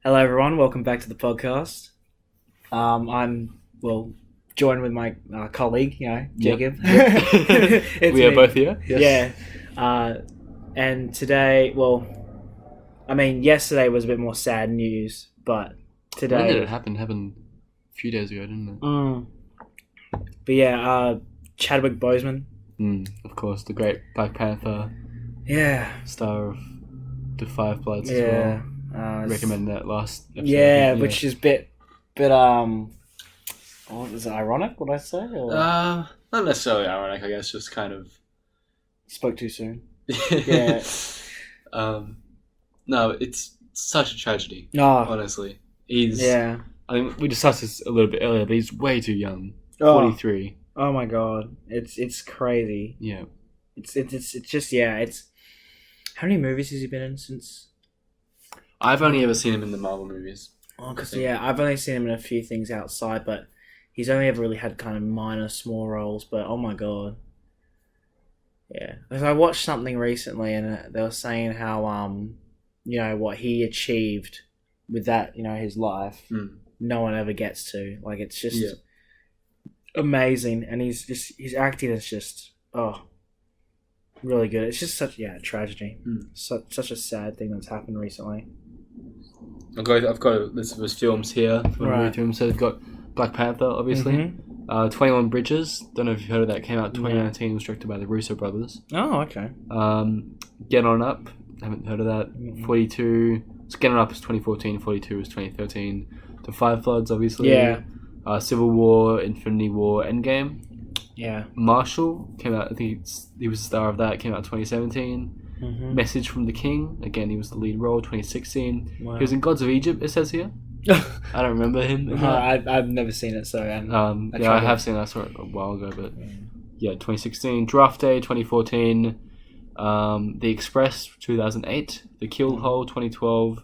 Hello, everyone. Welcome back to the podcast. I'm joined with my colleague, Jacob. It's We are me. both here. Yeah. And today, yesterday was a bit more sad news, but today. When did it happen? It happened a few days ago, didn't it? But yeah, Chadwick Boseman. Of course, the great Black Panther Yeah. star of the Five Bloods as Yeah. well. Recommend that last episode. Yeah, which is bit, what was it, ironic? Would I say? Or Not necessarily ironic, I guess. Just kind of. spoke too soon. Yeah. No, it's such a tragedy. No. Honestly, Yeah. I mean, we discussed this a little bit earlier, but he's way too young. Oh. 43. Oh my god, it's crazy. Yeah. It's just it's. How many movies has he been in since? I've only ever seen him in the Marvel movies. Oh, because I've only seen him in a few things outside, but he's only ever really had kind of minor, small roles. But oh my god, yeah. Because I watched something recently, and they were saying how what he achieved with that, his life, no one ever gets to. Like, it's just amazing, and his acting is just really good. It's just such a tragedy. Such a sad thing that's happened recently. I've got a list of his films here. Right. So they've got Black Panther, obviously. 21 Bridges. Don't know if you've heard of that. Came out in 2019. Was directed by the Russo brothers. Oh, okay. Get On Up. Haven't heard of that. 42. So Get On Up is 2014. 42 is 2013. The Five Bloods, obviously. Yeah. Civil War, Infinity War, Endgame. Yeah. Marshall came out. I think he was the star of that. Came out 2017. Message from the King. Again, he was the lead role. 2016. Wow. He was in Gods of Egypt. It says here. I don't remember him. I've never seen it, so I have seen it. I saw it a while ago, but 2016. Draft Day, 2014. The Express, 2008. The Kill Hole, 2012.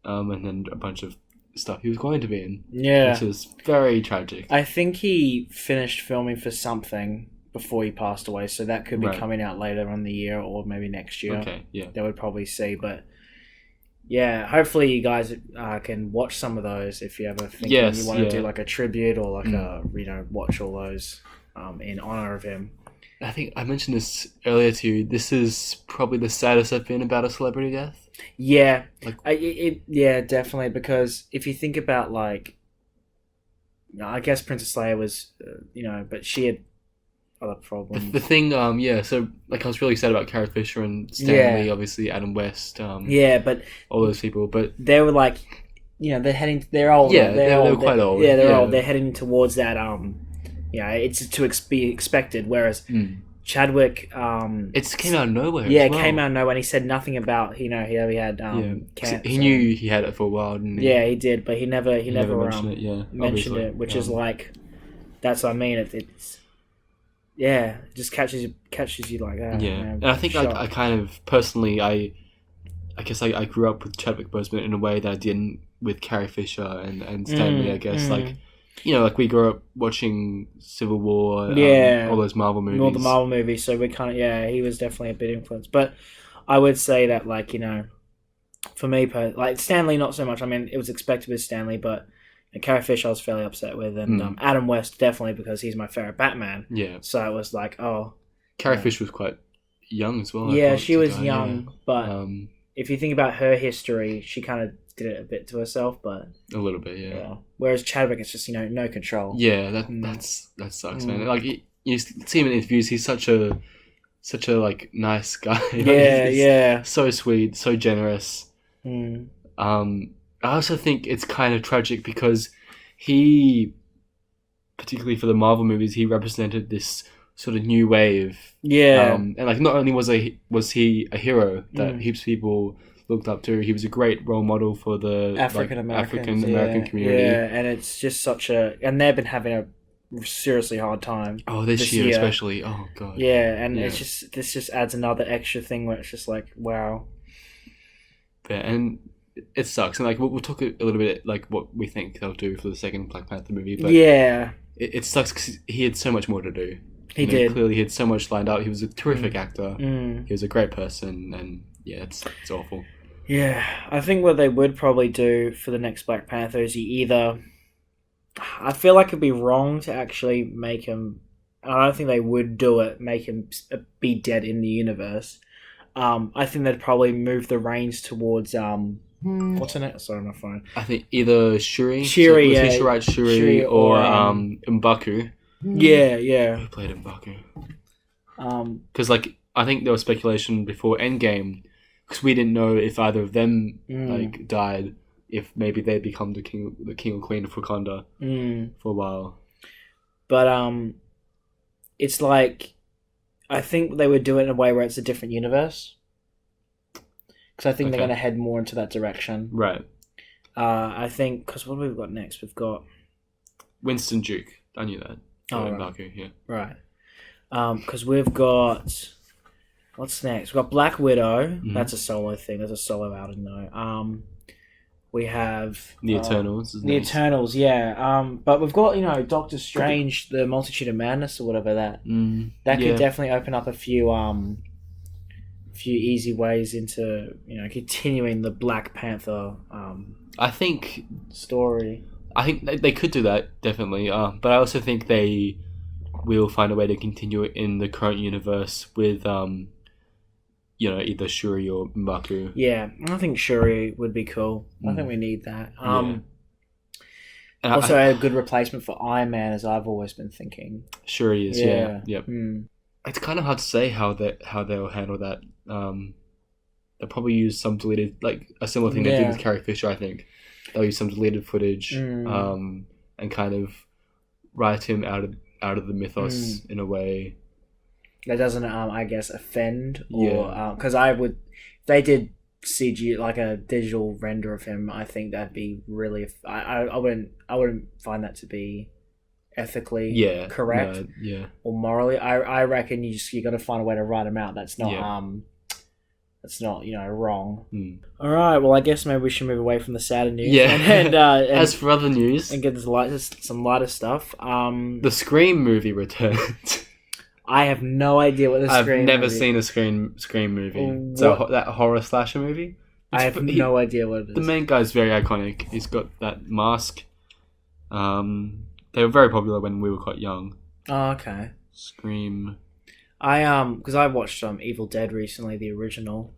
And then a bunch of stuff he was going to be in. Yeah, which is very tragic. I think he finished filming for something before he passed away, so that could be coming out later on the year or maybe next year. Okay, yeah. That would probably see, but yeah, hopefully you guys can watch some of those if you ever think you want to do like a tribute or like watch all those in honor of him. I think I mentioned this earlier to you. This is probably the saddest I've been about a celebrity death. Yeah, definitely, because if you think about I guess Princess Leia was, but she had other problems. The thing, so I was really sad about Carrie Fisher and Stan Lee, obviously Adam West, but all those people, but they were they're old. Yeah, they were quite old. Yeah, they're old. They're heading towards that. It's to be expected. Whereas Chadwick, it came out of nowhere. Yeah, it came out of nowhere, and he said nothing about he had cancer. He knew he had it for a while, didn't he? Yeah, he did, but he never mentioned it, which is that's what I mean. It's it just catches you like that. Yeah, and I think I kind of personally I guess I grew up with Chadwick Boseman in a way that I didn't with Carrie Fisher and Stan Lee. I guess we grew up watching Civil War, all those Marvel movies. All the Marvel movies, so we kind of, he was definitely a bit influenced. But I would say that, for me, Stan Lee, not so much. I mean, it was expected with Stan Lee, but Carrie Fisher I was fairly upset with, and Adam West definitely, because he's my favorite Batman. Yeah. So it was Carrie Fisher was quite young as well. Yeah, she was young, but if you think about her history, she kind of did it a bit to herself, but a little bit, yeah. Whereas Chadwick, it's just no control. Yeah, that sucks, man. You see him in interviews, he's such a nice guy. Yeah. So sweet, so generous. I also think it's kind of tragic because he, particularly for the Marvel movies, he represented this sort of new wave. Yeah. And not only was he a hero that heaps of people looked up to, he was a great role model for the African American community. Yeah, and it's just and they've been having a seriously hard time. Oh, this year especially. Oh god. Yeah, and this just adds another extra thing where it's just wow. Yeah, and it sucks, and we'll talk a little bit what we think they'll do for the second Black Panther movie. But it sucks because he had so much more to do. He did. Clearly, he had so much lined up. He was a terrific actor. He was a great person, and it's awful. Yeah, I think what they would probably do for the next Black Panther is you either. I feel like it'd be wrong to actually make him. I don't think they would do it. Make him be dead in the universe. I think they'd probably move the reins towards what's her name? Sorry, my phone. I think either Shuri, Shuri, was yeah. Letitia Wright Shuri, Shuri or or, M'Baku. Yeah. Who played M'Baku? Um, Because like I think there was speculation before Endgame, because we didn't know if either of them like died, if maybe they'd become the king or queen of Wakanda for a while. but it's like I think they would do it in a way where it's a different universe. Because I think they're going to head more into that direction. Right. I think, because what have we got next? We've got Winston Duke. I knew that. Oh, right. M'Baku, yeah. Right. Because we've got... What's next? We've got Black Widow. Mm-hmm. That's a solo thing. That's a solo outing, though. We have... The Eternals. The Eternals, yeah. But we've got, Doctor Strange, the Multitude of Madness, or whatever that. That could definitely open up a few easy ways into, continuing the Black Panther I think story. I think they could do that, definitely. But I also think they will find a way to continue it in the current universe with, either Shuri or M'Baku. Yeah, I think Shuri would be cool. I think we need that. Also, a good replacement for Iron Man, as I've always been thinking. Shuri is, yeah. Yep. It's kind of hard to say how they'll handle that. They'll probably use some deleted, like a similar thing they did with Carrie Fisher. I think they'll use some deleted footage, and kind of write him out of the mythos in a way that doesn't, I guess, offend, or because if they did CG like a digital render of him, I think that'd be really. I wouldn't find that to be ethically correct, or morally. I reckon you got to find a way to write him out. That's not that's not wrong. All right, well, I guess maybe we should move away from the sadder news. And as for other news, and get some lighter stuff. The Scream movie returned. I have no idea what the Scream movie. I've never seen a Scream movie. So that horror slasher movie. I have no idea what it is. The main guy's very iconic. He's got that mask. They were very popular when we were quite young. Oh, okay. Scream. Because I watched Evil Dead recently, the original.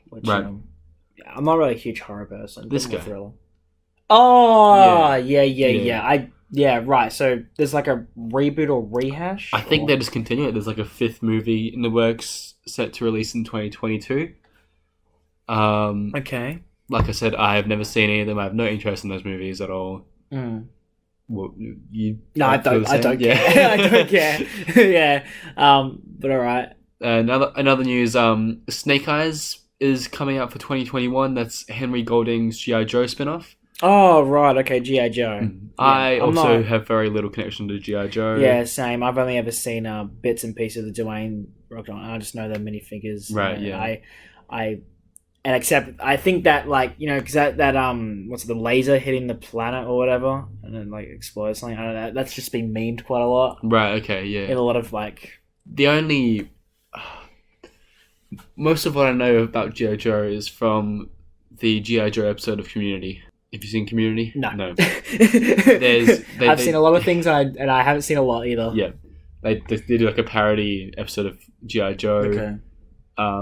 Which, right. I'm not really a huge horror person. This guy. Thriller. Oh, yeah. Right. So there's like a reboot or rehash. I think they're just continuing it. There's like a 5th movie in the works set to release in 2022. Okay. Like I said, I have never seen any of them. I have no interest in those movies at all. Well, No, I don't care. I don't care. Yeah. But all right. Another news. Snake Eyes is coming out for 2021. That's Henry Golding's G.I. Joe spinoff. Oh, right. Okay, G.I. Joe. Yeah, I also have very little connection to G.I. Joe. Yeah, same. I've only ever seen bits and pieces of the Dwayne Rock Johnson. I just know the minifigures. Right. Yeah. And except I think that because that what's it, the laser hitting the planet or whatever, and then explodes something. I don't know. That's just been memed quite a lot. Right. Okay. Yeah. In a lot of the only. Most of what I know about G.I. Joe is from the G.I. Joe episode of Community. Have you seen Community? No. I've seen a lot of things, and I haven't seen a lot either. Yeah, they do like a parody episode of G.I. Joe. Okay.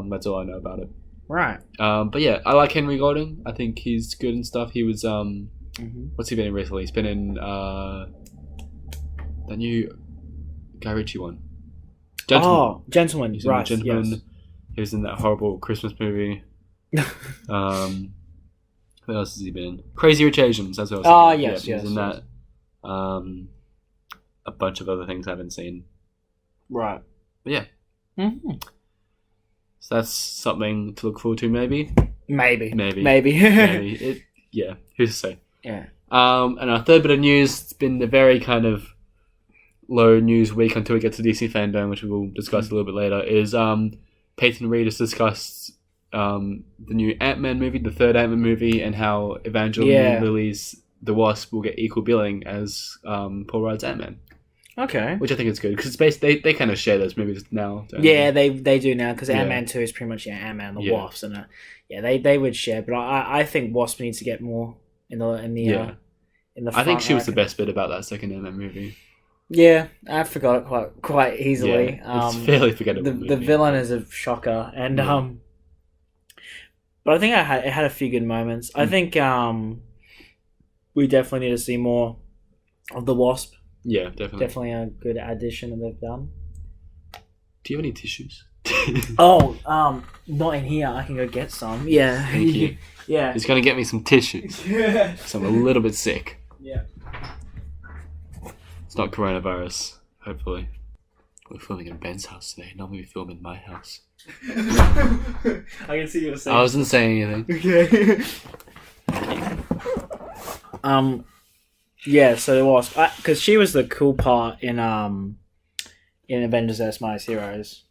That's all I know about it. Right. But yeah, I like Henry Golding. I think he's good and stuff. He was what's he been in recently? He's been in that new Guy Ritchie one. Gentleman. Oh, Gentleman. He's right. Gentleman. Yes. He was in that horrible Christmas movie. What else has he been in? Crazy Rich Asians. That's what I was thinking. Yes. He was in that. A bunch of other things I haven't seen. Right. But yeah. Mm-hmm. So that's something to look forward to, maybe. Maybe. Yeah. Who's to say? Yeah. And our third bit of news, it's been a very kind of low news week until we get to DC Fandome, which we will discuss a little bit later, is Peyton Reed has discussed the new Ant-Man movie, the third Ant-Man movie, and how Evangeline Lilly's The Wasp will get equal billing as Paul Rudd's Ant-Man. Okay. which I think is good because they kind of share those movies now. Don't Yeah, they do now because Yeah. Ant-Man 2 is pretty much Ant-Man and the Yeah. Wasp, and they would share. But I think Wasp needs to get more in the Yeah. in the. I think front, she was the reckon. best bit about that second Ant-Man movie. Yeah, I forgot it quite easily. Yeah, it's fairly forgettable. The villain is a shocker, and Yeah. but I think it had a few good moments. I think we definitely need to see more of the Wasp. Yeah, definitely. Definitely a good addition that they've done. Do you have any tissues? Oh, not in here. I can go get some. Yeah. Thank you. Yeah. He's gonna get me some tissues. Yeah. So I'm a little bit sick. Yeah. It's not coronavirus, hopefully. We're filming in Ben's house today. Normally we film in my house. I can see you were saying. I wasn't saying anything. Okay. Yeah. So it was because she was the cool part in Avengers: Earth's Mightiest Heroes.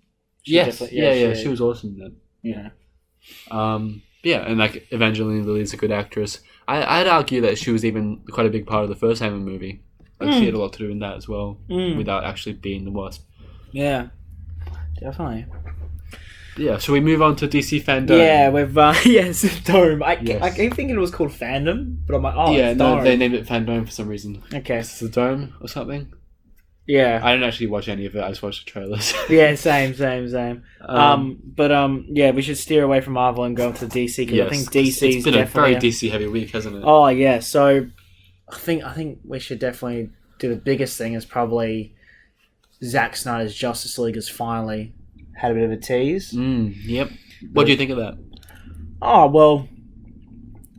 Yes. Yeah. She was awesome then. Yeah. Yeah, and like Evangeline Lilly's a good actress. I'd argue that she was even quite a big part of the first Ant-Man movie. Like she had a lot to do in that as well, without actually being the Wasp. Yeah. Definitely. Yeah, so we move on to DC Fandome. Yeah, with yes, Dome. I Yes. keep thinking it was called Fandom, but I'm like, oh, yeah, it's no, Dome. they named it Fandome for some reason. Okay. It's the Dome or something. Yeah. I didn't actually watch any of it. I just watched the trailers. Yeah, same. Yeah, we should steer away from Marvel and go into DC because yes, I think DC it's been a very DC heavy week, hasn't it? Oh yeah, so I think we should definitely do the biggest thing is probably Zack Snyder's Justice League has finally had a bit of a tease. Yep. What do you think of that? Oh well,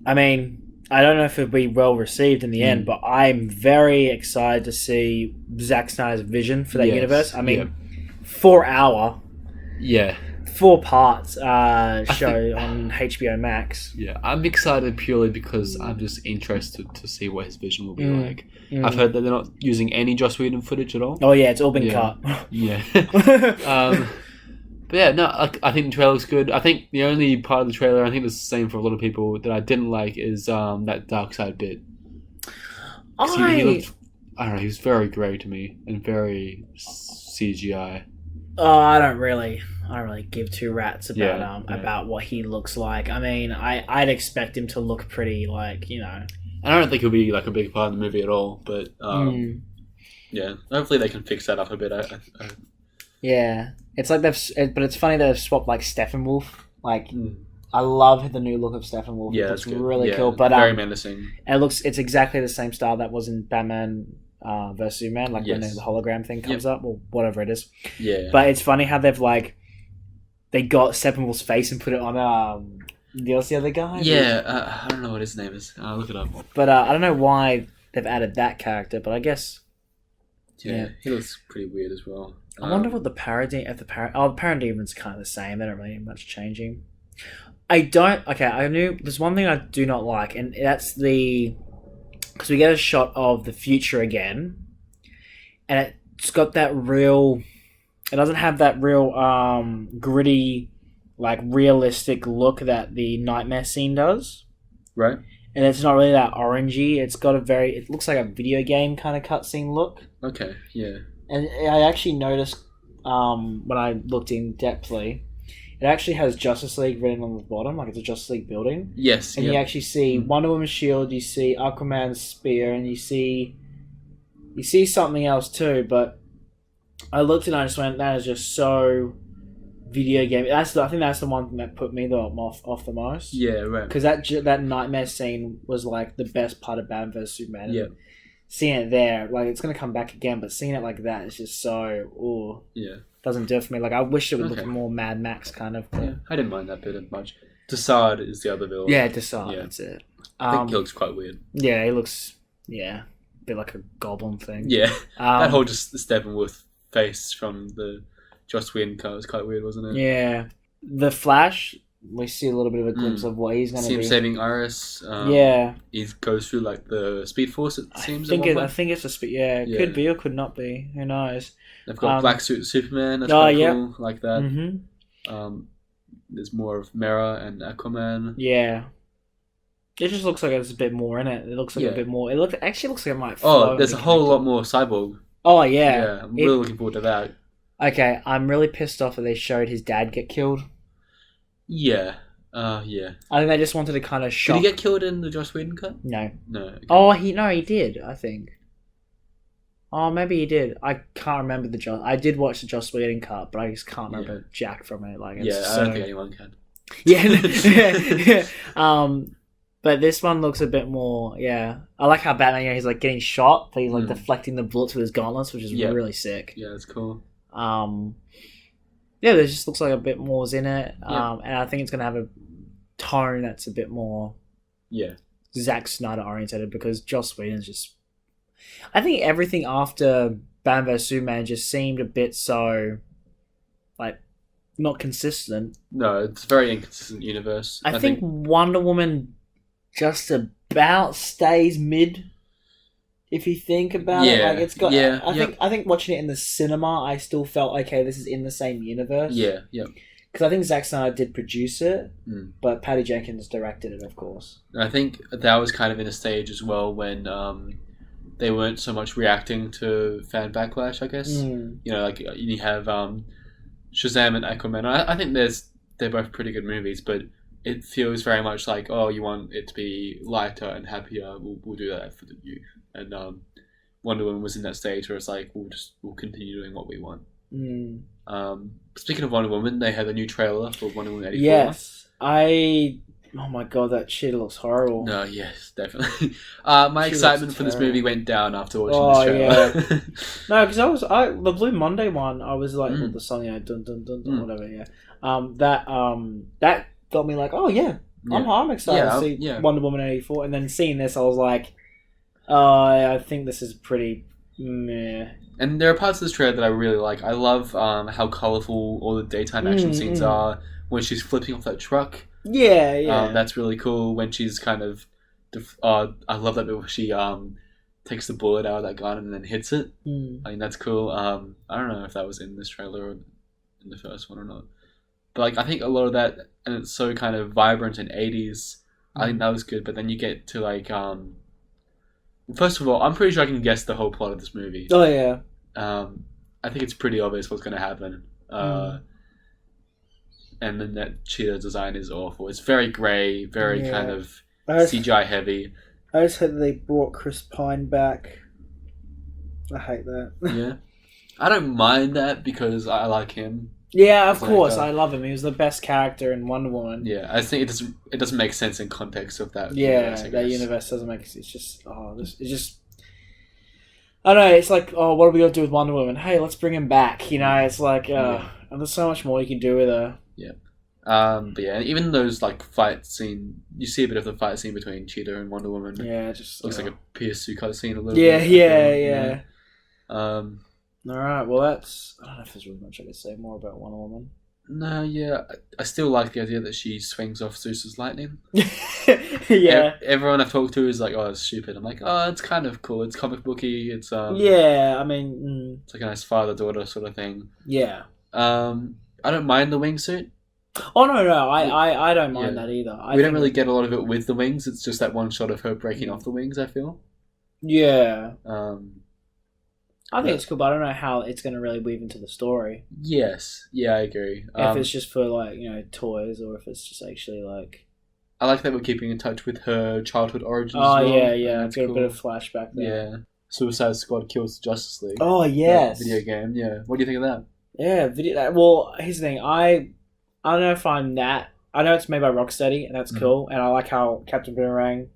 I mean, I don't know if it'll be well received in the end, but I'm very excited to see Zack Snyder's vision for that universe. I mean, 4 hour, 4 parts show on HBO Max. Yeah, I'm excited purely because I'm just interested to see what his vision will be like. I've heard that they're not using any Joss Whedon footage at all. Oh yeah, it's all been cut. Yeah. But yeah, no, I think the trailer looks good. I think the only part of the trailer, I think it's the same for a lot of people, that I didn't like is that dark side bit. He looked, I don't know, he was very grey to me and very CGI. Oh, I don't really give two rats about about what he looks like. I mean, I'd expect him to look pretty like, you know. I don't think he'll be like a big part of the movie at all, but yeah, hopefully they can fix that up a bit. Yeah, it's like but it's funny that they've swapped like Steppenwolf. Like, I love the new look of Steppenwolf. Yeah, it's really cool. But very menacing. It's exactly the same style that was in Batman vs Superman. Like when the hologram thing comes up or whatever it is. Yeah. But it's funny how they got Steppenwolf's face and put it on the other guy. Yeah, I don't know what his name is. I'll look it up. But I don't know why they've added that character. But I guess. Yeah, he looks pretty weird as well. I wonder what the parademons kind of the same. They don't really have much changing. I knew there's one thing I do not like, and that's because we get a shot of the future again, and it's got that real. It doesn't have that real gritty, like realistic look that the nightmare scene does. Right. And it's not really that orangey. It's got it looks like a video game kind of cutscene look. Okay, yeah. And I actually noticed when I looked in depthly, it actually has Justice League written on the bottom, like it's a Justice League building. Yes. And you actually see Wonder Woman's shield, you see Aquaman's spear, and you see something else too. But I looked and I just went, that is just so video game. I think that's the one thing that put me off the most. Yeah, right. Because that nightmare scene was like the best part of Batman vs Superman. Yeah. Seeing it there, like it's gonna come back again, but seeing it like that is just so doesn't do it for me. Like I wish it would look more Mad Max kind of thing. Yeah, I didn't mind that bit much. Desaad is the other villain. Yeah, Desaad. That's it. I think he looks quite weird. Yeah, he looks a bit like a goblin thing. Yeah, that whole just Steppenwolf face from the Joss Whedon cut was quite weird, wasn't it? Yeah, the Flash. We see a little bit of a glimpse of what he's going to be. See him saving Iris. He goes through like the Speed Force. It seems. I think it's a speed. Yeah, it could be or could not be. Who knows? They've got Black Suit Superman. That's quite cool. Like that. Mm-hmm. There's more of Mera and Aquaman. Yeah. It just looks like there's a bit more in it. It looks like a bit more. Actually looks like it might. Oh, there's a whole lot more Cyborg. Oh Yeah, I'm really looking forward to that. Okay, I'm really pissed off that they showed his dad get killed. Yeah. Yeah. I think they just wanted to kind of Did shock. he get killed in the Joss Whedon cut? No. No. Okay. Oh, he did. I think. Oh, maybe he did. I can't remember the Joss. I did watch the Joss Whedon cut, but I just can't remember jack from it. Like, it's I don't think anyone can. Yeah. But this one looks a bit more. Yeah, I like how Batman. He's like getting shot, but he's like deflecting the bullets with his gauntlets, which is really sick. Yeah, that's cool. Yeah, there just looks like a bit more's in it. And I think it's gonna have a tone that's a bit more. Yeah. Zack Snyder oriented, because Joss Whedon's just. I think everything after Batman vs Superman just seemed a bit so, like, not consistent. No, it's a very inconsistent universe. I think Wonder Woman just about stays mid. If you think about it, like it's got. Yeah, I think watching it in the cinema, I still felt okay. This is in the same universe. Yeah. Because I think Zack Snyder did produce it, but Patty Jenkins directed it, of course. I think that was kind of in a stage as well when they weren't so much reacting to fan backlash, I guess. You know, like you have Shazam and Aquaman. I think they're both pretty good movies, but it feels very much like, oh, you want it to be lighter and happier, we'll do that for the youth. And Wonder Woman was in that stage where it's like, we'll continue doing what we want. Speaking of Wonder Woman, they had a new trailer for Wonder Woman 84. Yes, oh my god, that shit looks horrible. No, yes, definitely. My excitement for this movie went down after watching this trailer. Yeah. No, because the Blue Monday one, I was like, the song, dun dun dun dun, whatever, yeah. That got me like, oh yeah, I'm excited to see Wonder Woman 84, and then seeing this, I was like, I think this is pretty meh. And there are parts of this trailer that I really like. I love how colourful all the daytime action scenes are when she's flipping off that truck. Yeah. That's really cool. When she's kind of, I love that bit where she takes the bullet out of that gun and then hits it. I mean, that's cool. I don't know if that was in this trailer or in the first one or not. But like, I think a lot of that, and it's so kind of vibrant and 80s. I think that was good. But then you get to like, first of all, I'm pretty sure I can guess the whole plot of this movie. Oh yeah. I think it's pretty obvious what's going to happen. And then that cheetah design is awful. It's very grey, very kind of CGI heavy. I just hope they brought Chris Pine back. I hate that. Yeah. I don't mind that because I like him. Yeah, of course. I love him. He was the best character in Wonder Woman. Yeah, I think it doesn't make sense in context of that universe, that universe doesn't make sense. It's just, I don't know, it's like, oh, what are we going to do with Wonder Woman? Hey, let's bring him back. You know, it's like, and there's so much more you can do with her. Yeah. But yeah, even those like fight scene, you see a bit of the fight scene between Cheetah and Wonder Woman. Yeah, it just looks like a PS2 cutscene a little bit. Yeah. Alright, well I don't know if there's really much I could say more about Wonder Woman. No, yeah. I still like the idea that she swings off Zeus's lightning. Yeah. Everyone I've talked to is like, oh, it's stupid. I'm like, oh, it's kind of cool. It's comic booky. It's yeah, I mean it's like a nice father-daughter sort of thing. Yeah. I don't mind the wingsuit. Oh no, I don't mind that either. We don't really get a lot of it with the wings. It's just that one shot of her breaking off the wings, I feel. Yeah. I think it's cool, but I don't know how it's going to really weave into the story. Yes. Yeah, I agree. If it's just for, like, you know, toys, or if it's just actually, like... I like that we're keeping in touch with her childhood origins as well. Yeah. It's got a bit of flashback there. Yeah. Suicide Squad kills the Justice League. Oh, yes. Video game, yeah. What do you think of that? Yeah, well, here's the thing. I don't know if I'm that... I know it's made by Rocksteady, and that's cool, and I like how Captain Boomerang...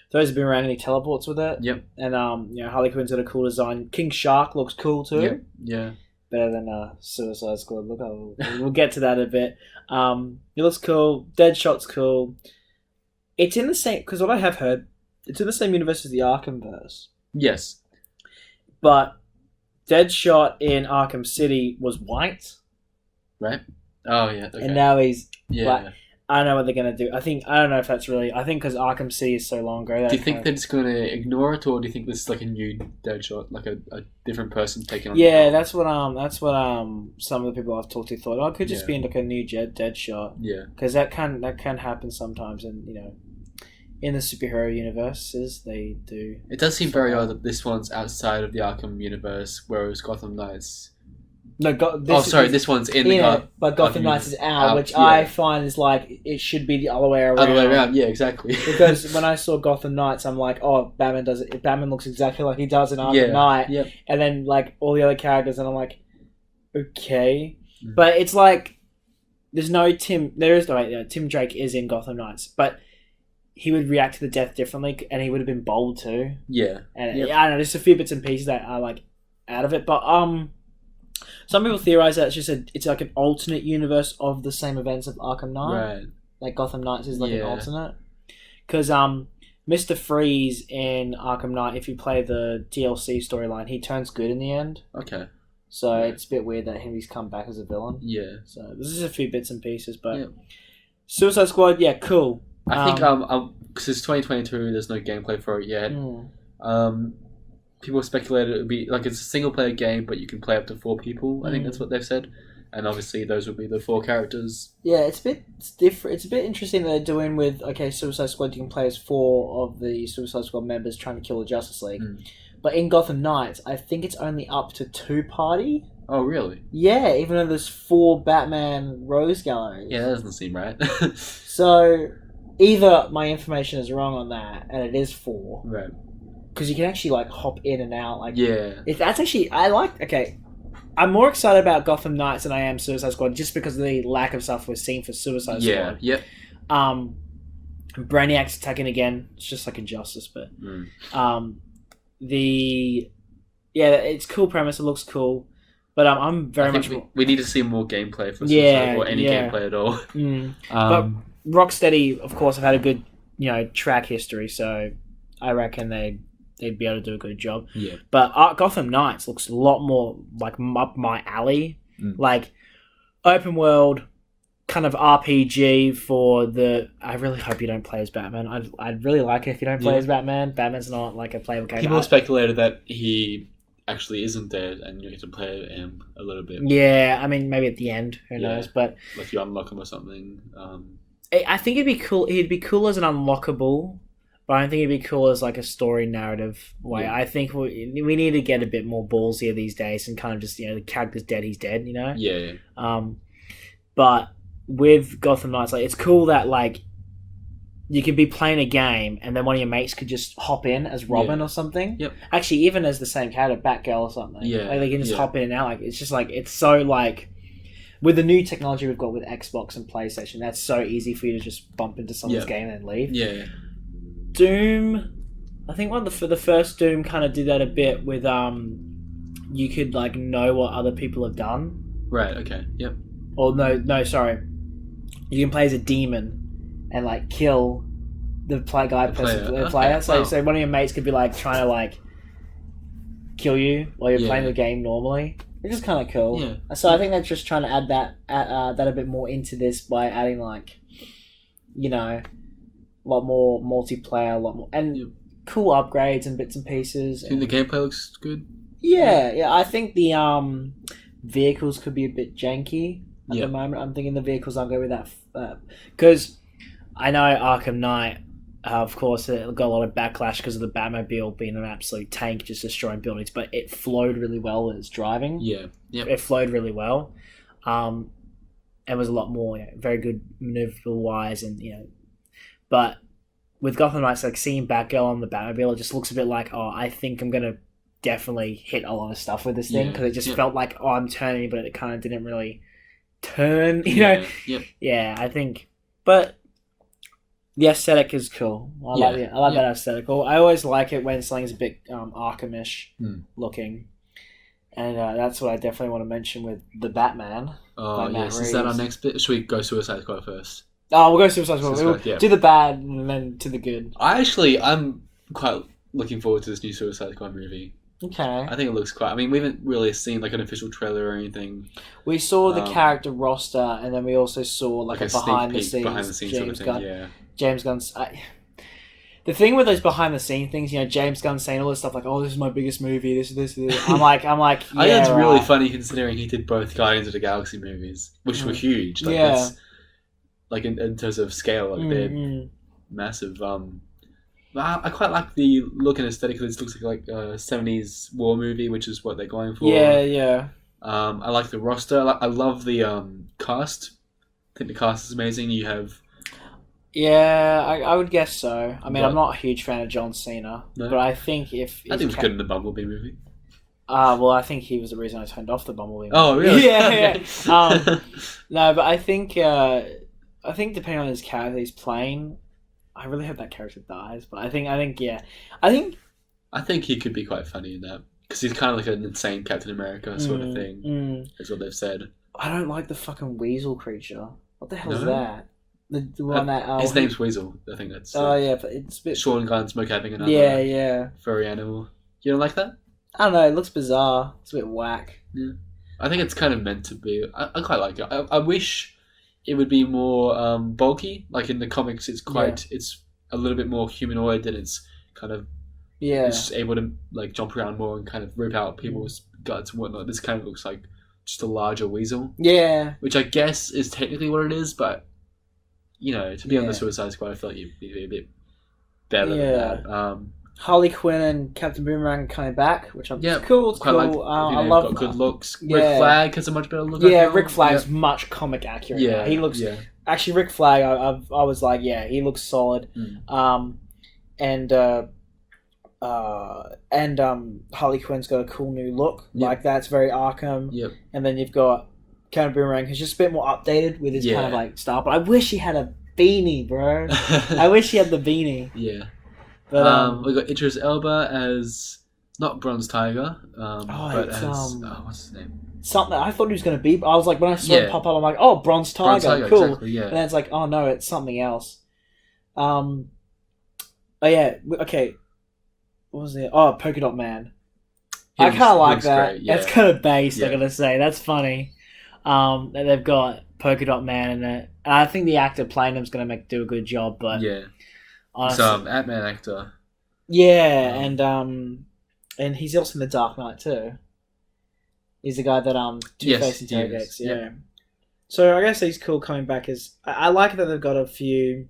throws a boomerang and he teleports with it. Yep. And you know, Harley Quinn's got a cool design. King Shark looks cool too. Yep. Yeah. Better than Suicide Squad. Look, we'll get to that in a bit. It looks cool. Deadshot's cool. It's in the same, because what I have heard, it's in the same universe as the Arkhamverse. Yes. But Deadshot in Arkham City was white. Right. Oh yeah. Okay. And now he's black. Yeah. I don't know what they're going to do. I don't know if that's really... I think because Arkham City is so long ago... Do you think they're just going to ignore it, or do you think this is like a new Deadshot, like a different person taking on... Yeah, that's what some of the people I've talked to thought. Oh, it could just be like a new Deadshot. Yeah. Because that can happen sometimes, and, you know... in the superhero universes, they do. It does seem very odd that this one's outside of the Arkham universe, whereas Gotham Knights. No, this one's in the but Gotham Arkham Knights is out, which yeah. I find is like it should be the other way around. Other way around, yeah, exactly. Because when I saw Gotham Knights, I'm like, oh, Batman looks exactly like he does in Arkham Knight, Yep. and then like all the other characters, and I'm like, okay, but it's like Tim Drake is in Gotham Knights, but he would react to the death differently, and he would have been bold too. Yeah, and I don't know, just a few bits and pieces that are like out of it, but some people theorize that it's like an alternate universe of the same events of Arkham Knight. Right. Like Gotham Knights is like an alternate. Because Mr. Freeze in Arkham Knight, if you play the DLC storyline, he turns good in the end. Okay. So it's a bit weird that he's come back as a villain. Yeah. So this is a few bits and pieces, but Suicide Squad, cool. I think because it's 2022, there's no gameplay for it yet. People speculated it would be like it's a single player game, but you can play up to 4 people. I think that's what they've said, and obviously those would be the 4 characters. Yeah, it's different. It's a bit interesting that they're doing with Suicide Squad. You can play as 4 of the Suicide Squad members trying to kill the Justice League, but in Gotham Knights, I think it's only up to 2 party. Oh really? Yeah, even though there's 4 Batman Rose Galleries. Yeah, that doesn't seem right. So either my information is wrong on that, and it is 4. Right. Because you can actually like hop in and out. That's actually I'm more excited about Gotham Knights than I am Suicide Squad, just because of the lack of stuff we're seeing for Suicide Squad. Yeah. Yep. Brainiac's attacking again. It's just like Injustice, but it's cool premise. It looks cool, but I'm very much. We need to see more gameplay for Suicide or any gameplay at all. But Rocksteady, of course, have had a good track history, so I reckon they'd be able to do a good job. Yeah. But Gotham Knights looks a lot more like up my alley. Like open world kind of RPG for the... I really hope you don't play as Batman. I'd really like it if you don't play as Batman. Batman's not like a playable character. People speculated that he actually isn't dead and you get to play him a little bit. Yeah, I mean, maybe at the end. Who knows? But if you unlock him or something. I think it'd be cool. He'd be cool as an unlockable... But I don't think it'd be cool as like a story narrative way. Yeah. I think we need to get a bit more ballsy these days and kind of just, the character's dead, he's dead, Yeah. But with Gotham Knights, like it's cool that like you could be playing a game and then one of your mates could just hop in as Robin or something. Yep. Actually, even as the same character, Batgirl or something. Yeah. Like they can just hop in and out. Like it's just like it's so like with the new technology we've got with Xbox and PlayStation, that's so easy for you to just bump into someone's game and then leave. Yeah. Doom, I think for the first Doom kind of did that a bit with you could like know what other people have done. Right. Okay. Yep. Or no, sorry. You can play as a demon and like kill the player. So one of your mates could be like trying to like kill you while you're playing the game normally, which is kind of cool. Yeah. So I think they're just trying to add that a bit more into this by adding like, a lot more multiplayer, a lot more and cool upgrades and bits and pieces. I think the gameplay looks good. Yeah. I think the vehicles could be a bit janky at the moment. I'm thinking the vehicles aren't going with that because I know Arkham Knight, of course, it got a lot of backlash because of the Batmobile being an absolute tank, just destroying buildings. But it flowed really well when it's driving. Yeah, it flowed really well. It was a lot more very good maneuverable wise and But with Gotham Knights, like seeing Batgirl on the Batmobile, it just looks a bit like, I think I'm gonna definitely hit a lot of stuff with this thing because it just felt like, I'm turning, but it kind of didn't really turn. You know? Yeah, I think, but the aesthetic is cool. I like that aesthetic. I always like it when something's a bit Arkham-ish looking, and that's what I definitely want to mention with the Batman. Oh yes, is that our next bit? Should we go Suicide Squad first? Oh, we'll go Suicide Squad. We'll do the bad and then to the good. I'm quite looking forward to this new Suicide Squad movie. Okay. I think it looks quite... I mean, we haven't really seen like an official trailer or anything. We saw the character roster and then we also saw like a behind the scenes James Gunn. James Gunn's... The thing with those behind the scene things, James Gunn saying all this stuff like, "Oh, this is my biggest movie. This. I'm like. Yeah, I think it's really funny considering he did both Guardians of the Galaxy movies, which were huge. Like, that's, like in terms of scale, like they're massive. I quite like the look and aesthetic. It looks like a 70s war movie, which is what they're going for. Yeah. I like the roster. I love the cast. I think the cast is amazing. You have... Yeah, I would guess so. I mean, But- I'm not a huge fan of John Cena, No? but I think I think it was good in the Bumblebee movie. Well, I think he was the reason I turned off the Bumblebee. Oh, really? yeah. No, but I think depending on his character he's playing, I really hope that character dies. But I think I think he could be quite funny in that. Because he's kind of like an insane Captain America sort of thing. That's what they've said. I don't like the fucking weasel creature. What the hell is No? that? The one that his name's Weasel. I think that's... Oh yeah, but it's a bit. Sean Gunn smoke having another Yeah. furry animal. You don't like that? I don't know. It looks bizarre. It's a bit whack. Yeah. I think it's kind of meant to be. I quite like it. I wish it would be more bulky. Like in the comics, it's a little bit more humanoid, and it's kind of it's just able to like jump around more and kind of rip out people's guts and whatnot. This kind of looks like just a larger weasel. Yeah. Which I guess is technically what it is, but to be on the Suicide Squad, I feel like you'd be a bit better than that. Harley Quinn and Captain Boomerang coming back, which I'm cool. It's quite cool. I love got good looks. Yeah. Rick Flag has a much better look. Yeah, Rick Flag's much comic accurate. Yeah, now. He looks actually Rick Flag. I was like, he looks solid. And Harley Quinn's got a cool new look. Yep. Like that's very Arkham. Yep. And then you've got Captain Boomerang, who's just a bit more updated with his kind of like style. But I wish he had a beanie, bro. I wish he had the beanie. Yeah. But we got Idris Elba as not Bronze Tiger, but it's, as what's his name? Something I thought he was going to be. I was like, when I saw it pop up, I'm like, oh, Bronze Tiger, cool. Exactly, yeah. And then it's like, oh no, it's something else. Oh yeah, okay. What was it? Oh, Polka Dot Man. I kind of like that. Great, yeah. It's kind of based. Yeah. I'm gonna say that's funny. That they've got Polka Dot Man in it, and I think the actor playing him's gonna do a good job. But honestly, it's Ant-Man actor. Yeah, and he's also in The Dark Knight too. He's the guy that Two-Face interrogates. Yeah. So I guess he's cool coming back. I like that they've got a few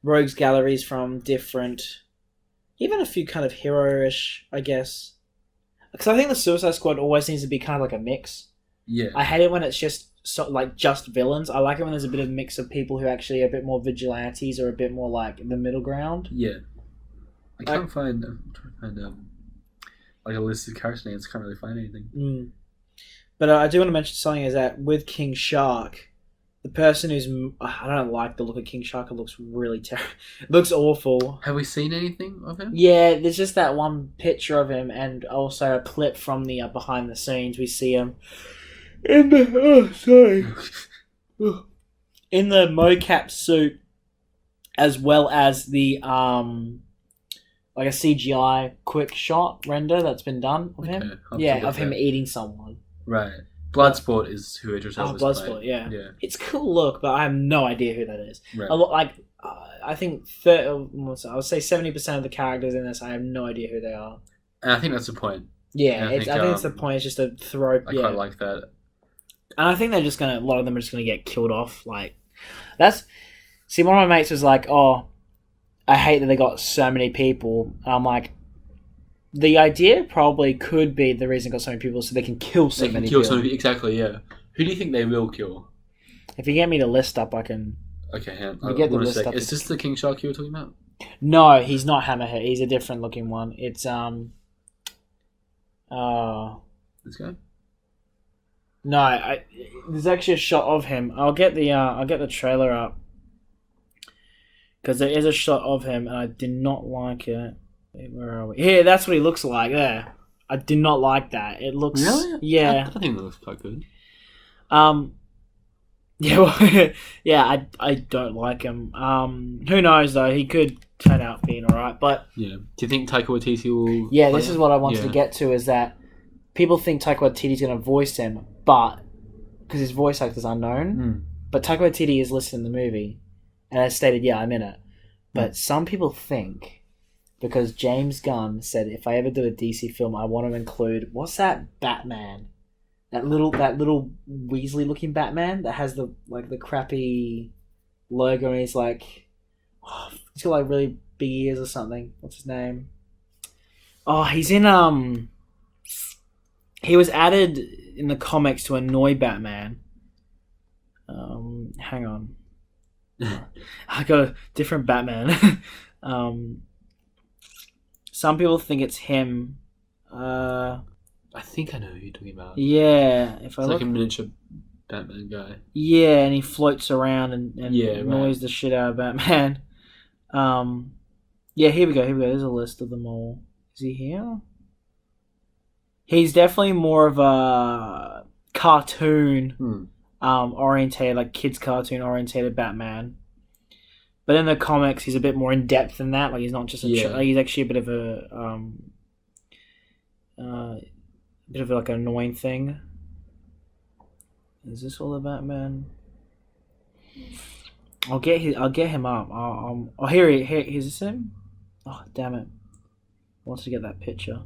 rogues galleries from different, even a few kind of hero-ish, I guess. Because I think the Suicide Squad always needs to be kind of like a mix. Yeah. I hate it when it's just just villains. I like it when there's a bit of mix of people who actually are a bit more vigilantes or a bit more like the middle ground. Yeah. I'm trying to find like a list of character names. Can't really find anything. But I do want to mention something is that with King Shark, the person who's... I don't like the look of King Shark. It looks really terrible. It looks awful. Have we seen anything of him? Yeah, there's just that one picture of him and also a clip from the behind the scenes. We see him in the... Oh, sorry. In the mocap suit, as well as the... like a CGI quick shot render that's been done of him. Of him eating someone. Right. Bloodsport is who Idris Elba's Bloodsport, playing. yeah. It's a cool look, but I have no idea who that is. Right. I think I would say 70% of the characters in this, I have no idea who they are. And I think that's the point. Yeah, I think it's the point. It's just a throw. I quite like that. And I think they're just a lot of them are just gonna get killed off. Like, see, one of my mates was like, "Oh, I hate that they got so many people." And I'm like, the idea probably could be the reason they got so many people so they can kill so many people. Exactly, yeah. Who do you think they will kill? If you get me the list up, I can... Okay, hang on. Get the list up. Is this the King Shark you were talking about? No, he's not Hammerhead. He's a different looking one. It's, This guy? No, there's actually a shot of him. I'll get the trailer up. Because there is a shot of him, and I did not like it. Where are we? Here, that's what he looks like. There, I did not like that. It looks really, yeah. I think it looks quite good. I don't like him. Who knows though? He could turn out being alright. But yeah, do you think Taika Waititi will? Yeah, this is what I wanted to get to. Is that people think Taika Waititi's going to voice him, but because his voice actor's unknown, but Taika Waititi is listed in the movie, and has stated, "Yeah, I'm in it." But some people think, because James Gunn said, if I ever do a DC film, I want to include, what's that Batman? That little Weasley looking Batman that has the crappy logo, and he's like, he's got like really big ears or something. What's his name? Oh, he's in he was added in the comics to annoy Batman. Hang on. I got a different Batman. Some people think it's him. I think I know who you're talking about. Yeah, It's like a miniature Batman guy. Yeah, and he floats around and annoys right. the shit out of Batman. Yeah, here we go. There's a list of them all. Is he here? He's definitely more of a cartoon orientated, like kids cartoon orientated Batman. But in the comics, he's a bit more in depth than that. Like he's not just he's actually a bit of like an annoying thing. Is this all the Batman? I'll get him up. Here is this him? Oh damn it! I want to get that picture.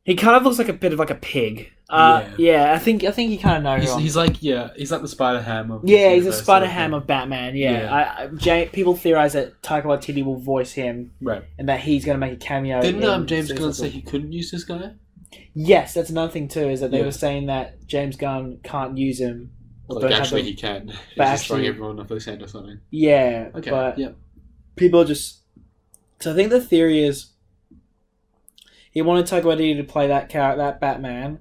He kind of looks like a bit of like a pig. Yeah. I think you kind of know. He's like the Spider Ham of. Yeah, he's a Spider Ham of Batman. Yeah. People theorize that Taika Waititi will voice him, right, and that he's going to make a cameo. Didn't James Gunn say he couldn't use this guy? Yes, that's another thing too. Is that they were saying that James Gunn can't use him. Like actually, he can. He's just throwing everyone off the sand or something. Yeah. Okay. But people just. So I think the theory is. He wanted Taika Waititi to play that Batman,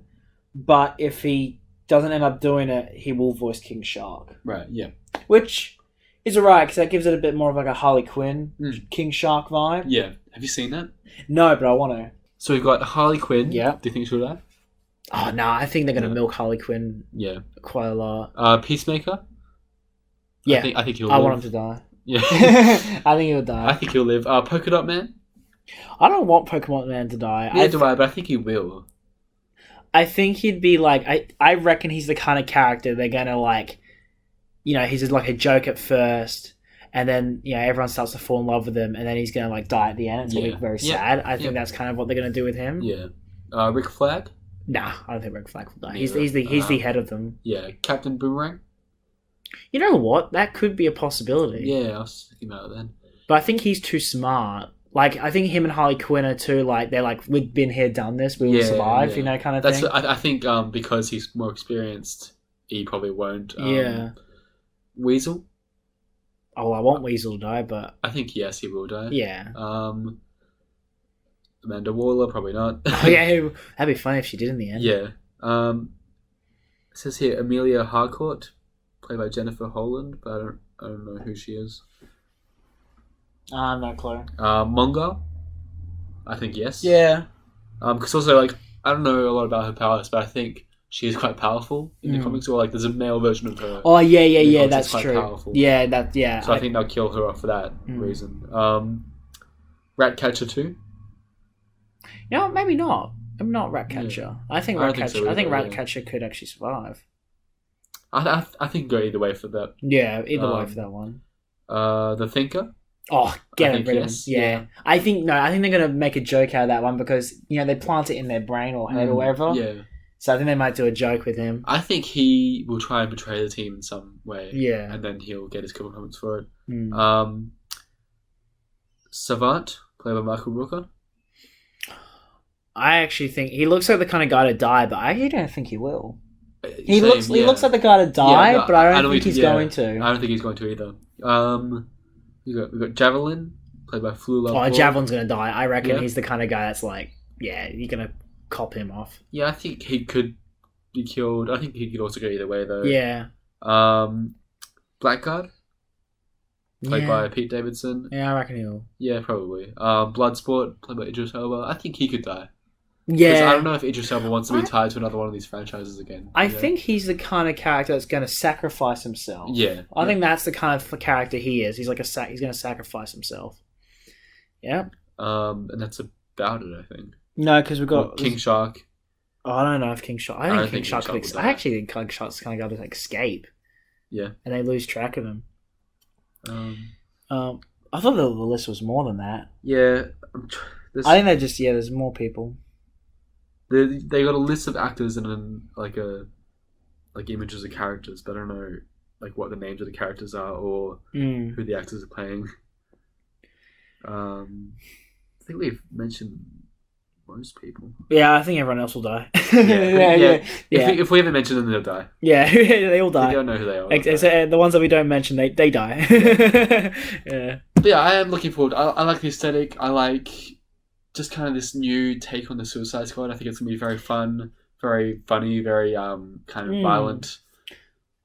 but if he doesn't end up doing it, he will voice King Shark. Right. Yeah. Which is alright because that gives it a bit more of like a Harley Quinn King Shark vibe. Yeah. Have you seen that? No, but I want to. So we've got Harley Quinn. Yeah. Do you think she'll die? Oh no, I think they're going to milk Harley Quinn. Yeah. Quite a lot. Peacemaker. Yeah. I think he'll live. I want him to die. Yeah. I think he'll die. I think he'll live. Polka Dot Man. I don't want Pokemon Man to die. Neither do I, but I think he will. I think he'd be like... I reckon he's the kind of character they're going to like... You know, he's like a joke at first, and then, you know, everyone starts to fall in love with him, and then he's going to like die at the end. It's going to be very sad. I think that's kind of what they're going to do with him. Yeah. Rick Flag? Nah, I don't think Rick Flag will die. He's the head of them. Yeah. Captain Boomerang? You know what? That could be a possibility. Yeah, I was thinking about it then. But I think he's too smart. Like, I think him and Harley Quinn are too, like, they're like, we've been here, done this, we will survive, you know, kind of thing. I think because he's more experienced, he probably won't. Weasel? Oh, I want Weasel to die, but... I think, yes, he will die. Yeah. Amanda Waller, probably not. Oh, yeah, that'd be funny if she did in the end. Yeah. It says here, Amelia Harcourt, played by Jennifer Holland, but I don't know who she is. No clue. Mongo? I think yes. Yeah. Because also, like, I don't know a lot about her powers, but I think she is quite powerful in the comics, or like there's a male version of her. Oh, yeah, that's quite true. Powerful. Yeah, So I think they'll kill her off for that reason. Ratcatcher 2? No, maybe not. Maybe not Ratcatcher. Yeah. I think Ratcatcher could actually survive. I think go either way for that. Yeah, either way for that one. The Thinker? Oh, get rid of him. Yeah. I think they're going to make a joke out of that one because, you know, they plant it in their brain or head or whatever. Yeah. So I think they might do a joke with him. I think he will try and betray the team in some way. Yeah. And then he'll get his couple comments for it. Savant, played by Michael Rooker. I actually think he looks like the kind of guy to die, but I actually don't think he will. He looks like the guy to die, but I don't think he's going to. I don't think he's going to either. We've got Javelin, played by Flula. Oh, Javelin's going to die. I reckon he's the kind of guy that's like, yeah, you're going to cop him off. Yeah, I think he could be killed. I think he could also go either way, though. Yeah. Blackguard, played by Pete Davidson. Yeah, I reckon he'll. Yeah, probably. Bloodsport, played by Idris Elba. I think he could die. Yeah. Because I don't know if Idris Elba wants to be tied to another one of these franchises again. I think he's the kind of character that's going to sacrifice himself. Yeah. I think that's the kind of character he is. He's like he's going to sacrifice himself. Yeah. And that's about it, I think. No, because we've got King Shark. Oh, I don't know if King Shark. I think King Shark could. I actually think King Shark's the kind of guy to escape. Yeah. And they lose track of him. I thought the list was more than that. Yeah. I think they're just there's more people. They got a list of actors and then like images of characters, but I don't know like what the names of the characters are or who the actors are playing. I think we've mentioned most people. Yeah, I think everyone else will die. Yeah. If we haven't mentioned them, they'll die. Yeah, they all die. They don't know who they are. The ones that we don't mention, they die. Yeah. But yeah, I am looking forward. I like the aesthetic. I like just kind of this new take on the Suicide Squad. I think it's going to be very fun, very funny, very kind of violent.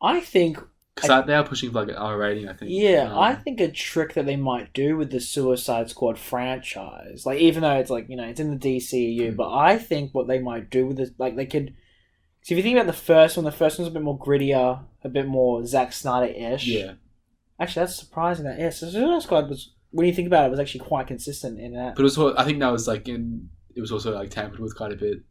I think... Because they are pushing for like an R rating, I think. Yeah, I think a trick that they might do with the Suicide Squad franchise, like even though it's like, it's in the DCU, but I think what they might do with this, like they could... So if you think about the first one's a bit more grittier, a bit more Zack Snyder-ish. Yeah. Actually, that's surprising that, so Suicide Squad was, when you think about it, was actually quite consistent in that. But also, I think that was like it was also like tampered with quite a bit.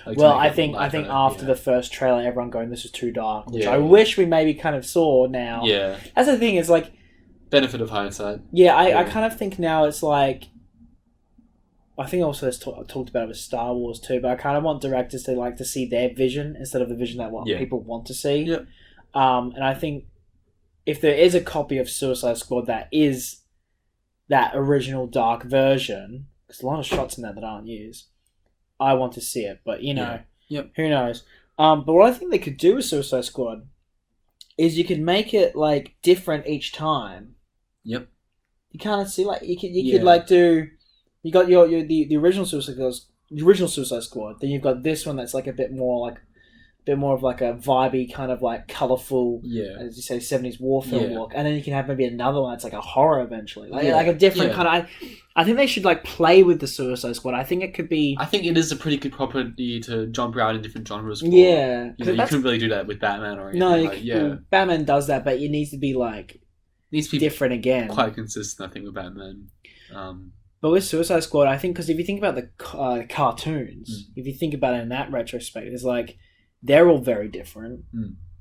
Like, I think after the first trailer, everyone going, "This is too dark," which I Yeah. wish we maybe kind of saw now. Yeah. That's the thing. Is like, Benefit of hindsight. yeah, I kind of think now it's like. I think also I talked about it with Star Wars too, but I kind of want directors to like to see their vision instead of the vision that people want to see. Yep. And I think if there is a copy of Suicide Squad that is that original dark version, because a lot of shots in that aren't used. I want to see it, but who knows? But what I think they could do with Suicide Squad is you could make it like different each time. Yep. You kind of see like you could like do. You got the original Suicide Squad. Then you've got this one that's like a bit more of like a vibey kind of like colourful, as you say, 70s war film look. And then you can have maybe another one that's like a horror eventually, like a different kind of. I think they should like play with the Suicide Squad. I think it could be. I think it is a pretty good property to jump around in different genres. Yeah, you couldn't really do that with Batman or anything. No, Batman does that, but it needs to be like different again. Quite consistent, I think, with Batman. But with Suicide Squad, I think because if you think about the cartoons, if you think about it in that retrospect, it's like they're all very different,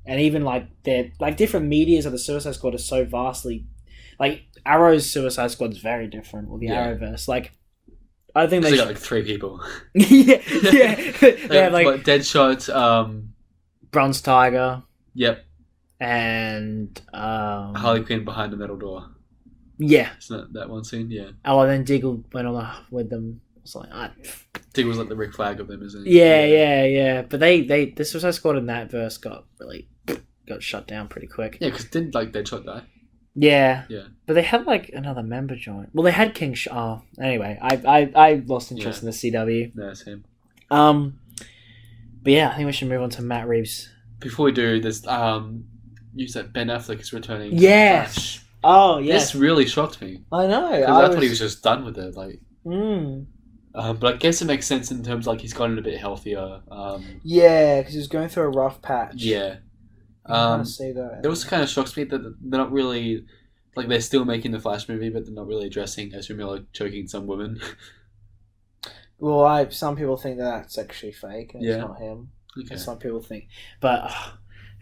and even like they're like different medias of the Suicide Squad are so vastly. Like Arrow's Suicide Squad is very different with the Arrowverse. Like, I think they got like 3 people. yeah. They have like Deadshot, Bronze Tiger. Yep. And Harley Quinn behind the metal door. Yeah. Isn't that one scene? Yeah. Oh, and then Diggle went on with them. It's like Diggle's like the Rick Flag of them, isn't he? Yeah. But the Suicide Squad in that verse got shut down pretty quick. Yeah, because didn't like Deadshot die? Yeah. Yeah. But they had like another member join. Well, they had King anyway, I lost interest in the CW. No, same. But yeah, I think we should move on to Matt Reeves. Before we do, there's you said Ben Affleck is returning. Yes. Flash. Oh, yes. This really shocked me. I know. Because I thought he was just done with it. Like. But I guess it makes sense in terms like he's gotten a bit healthier. Yeah, because he was going through a rough patch. Yeah. I see that. It also kind of shocks me that they're not really like they're still making the Flash movie, but they're not really addressing Ezra Miller choking some woman. Well, some people think that's actually fake, and it's not him. Okay. And some people think, but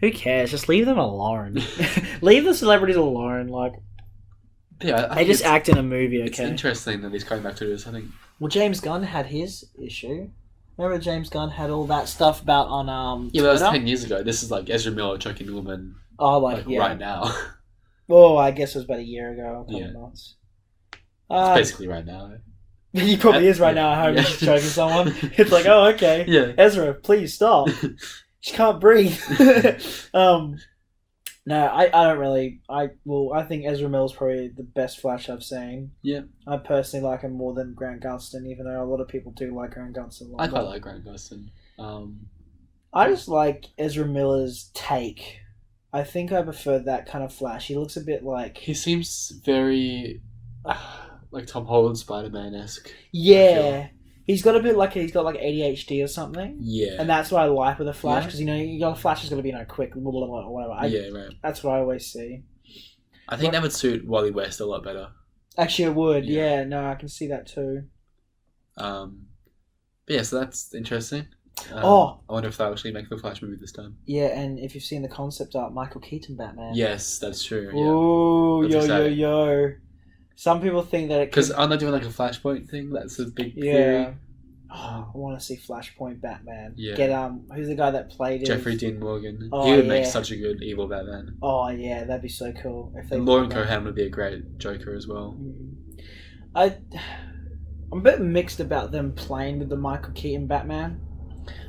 who cares? Just leave them alone. Leave the celebrities alone. Like, they just act in a movie. Okay. It's interesting that he's coming back to this. I think. Well, James Gunn had his issue. Remember, James Gunn had all that stuff about on Yeah, that was 10 years ago. This is like Ezra Miller choking a woman. Oh, right now. Oh, I guess it was about a year ago. A couple months. It's basically right now. He probably is right now at home just choking someone. It's like, oh, okay. Yeah. Ezra, please stop. She can't breathe. No, I don't really. I think Ezra Miller's probably the best Flash I've seen. Yeah. I personally like him more than Grant Gustin, even though a lot of people do like Grant Gustin. I quite like Grant Gustin. I just like Ezra Miller's take. I think I prefer that kind of Flash. He looks a bit like... He seems very like Tom Holland Spider-Man-esque. Yeah. He's got ADHD or something. Yeah. And that's what I like with a Flash, because, a Flash is going to be, quick, or whatever. Right. That's what I always see. I think that would suit Wally West a lot better. Actually, it would. Yeah, no, I can see that too. But yeah, so that's interesting. I wonder if they'll actually make the Flash movie this time. Yeah, and if you've seen the concept art, Michael Keaton Batman. Yes, that's true. Yeah. Ooh, yo. Some people think that it because aren't they doing like a Flashpoint thing? That's a big theory. Oh, I want to see Flashpoint Batman. Yeah. Get who's the guy that played Jeffrey Dean Morgan. Oh, he would make such a good evil Batman. Oh yeah, that'd be so cool. And Lauren Cohan would be a great Joker as well. I'm a bit mixed about them playing with the Michael Keaton Batman.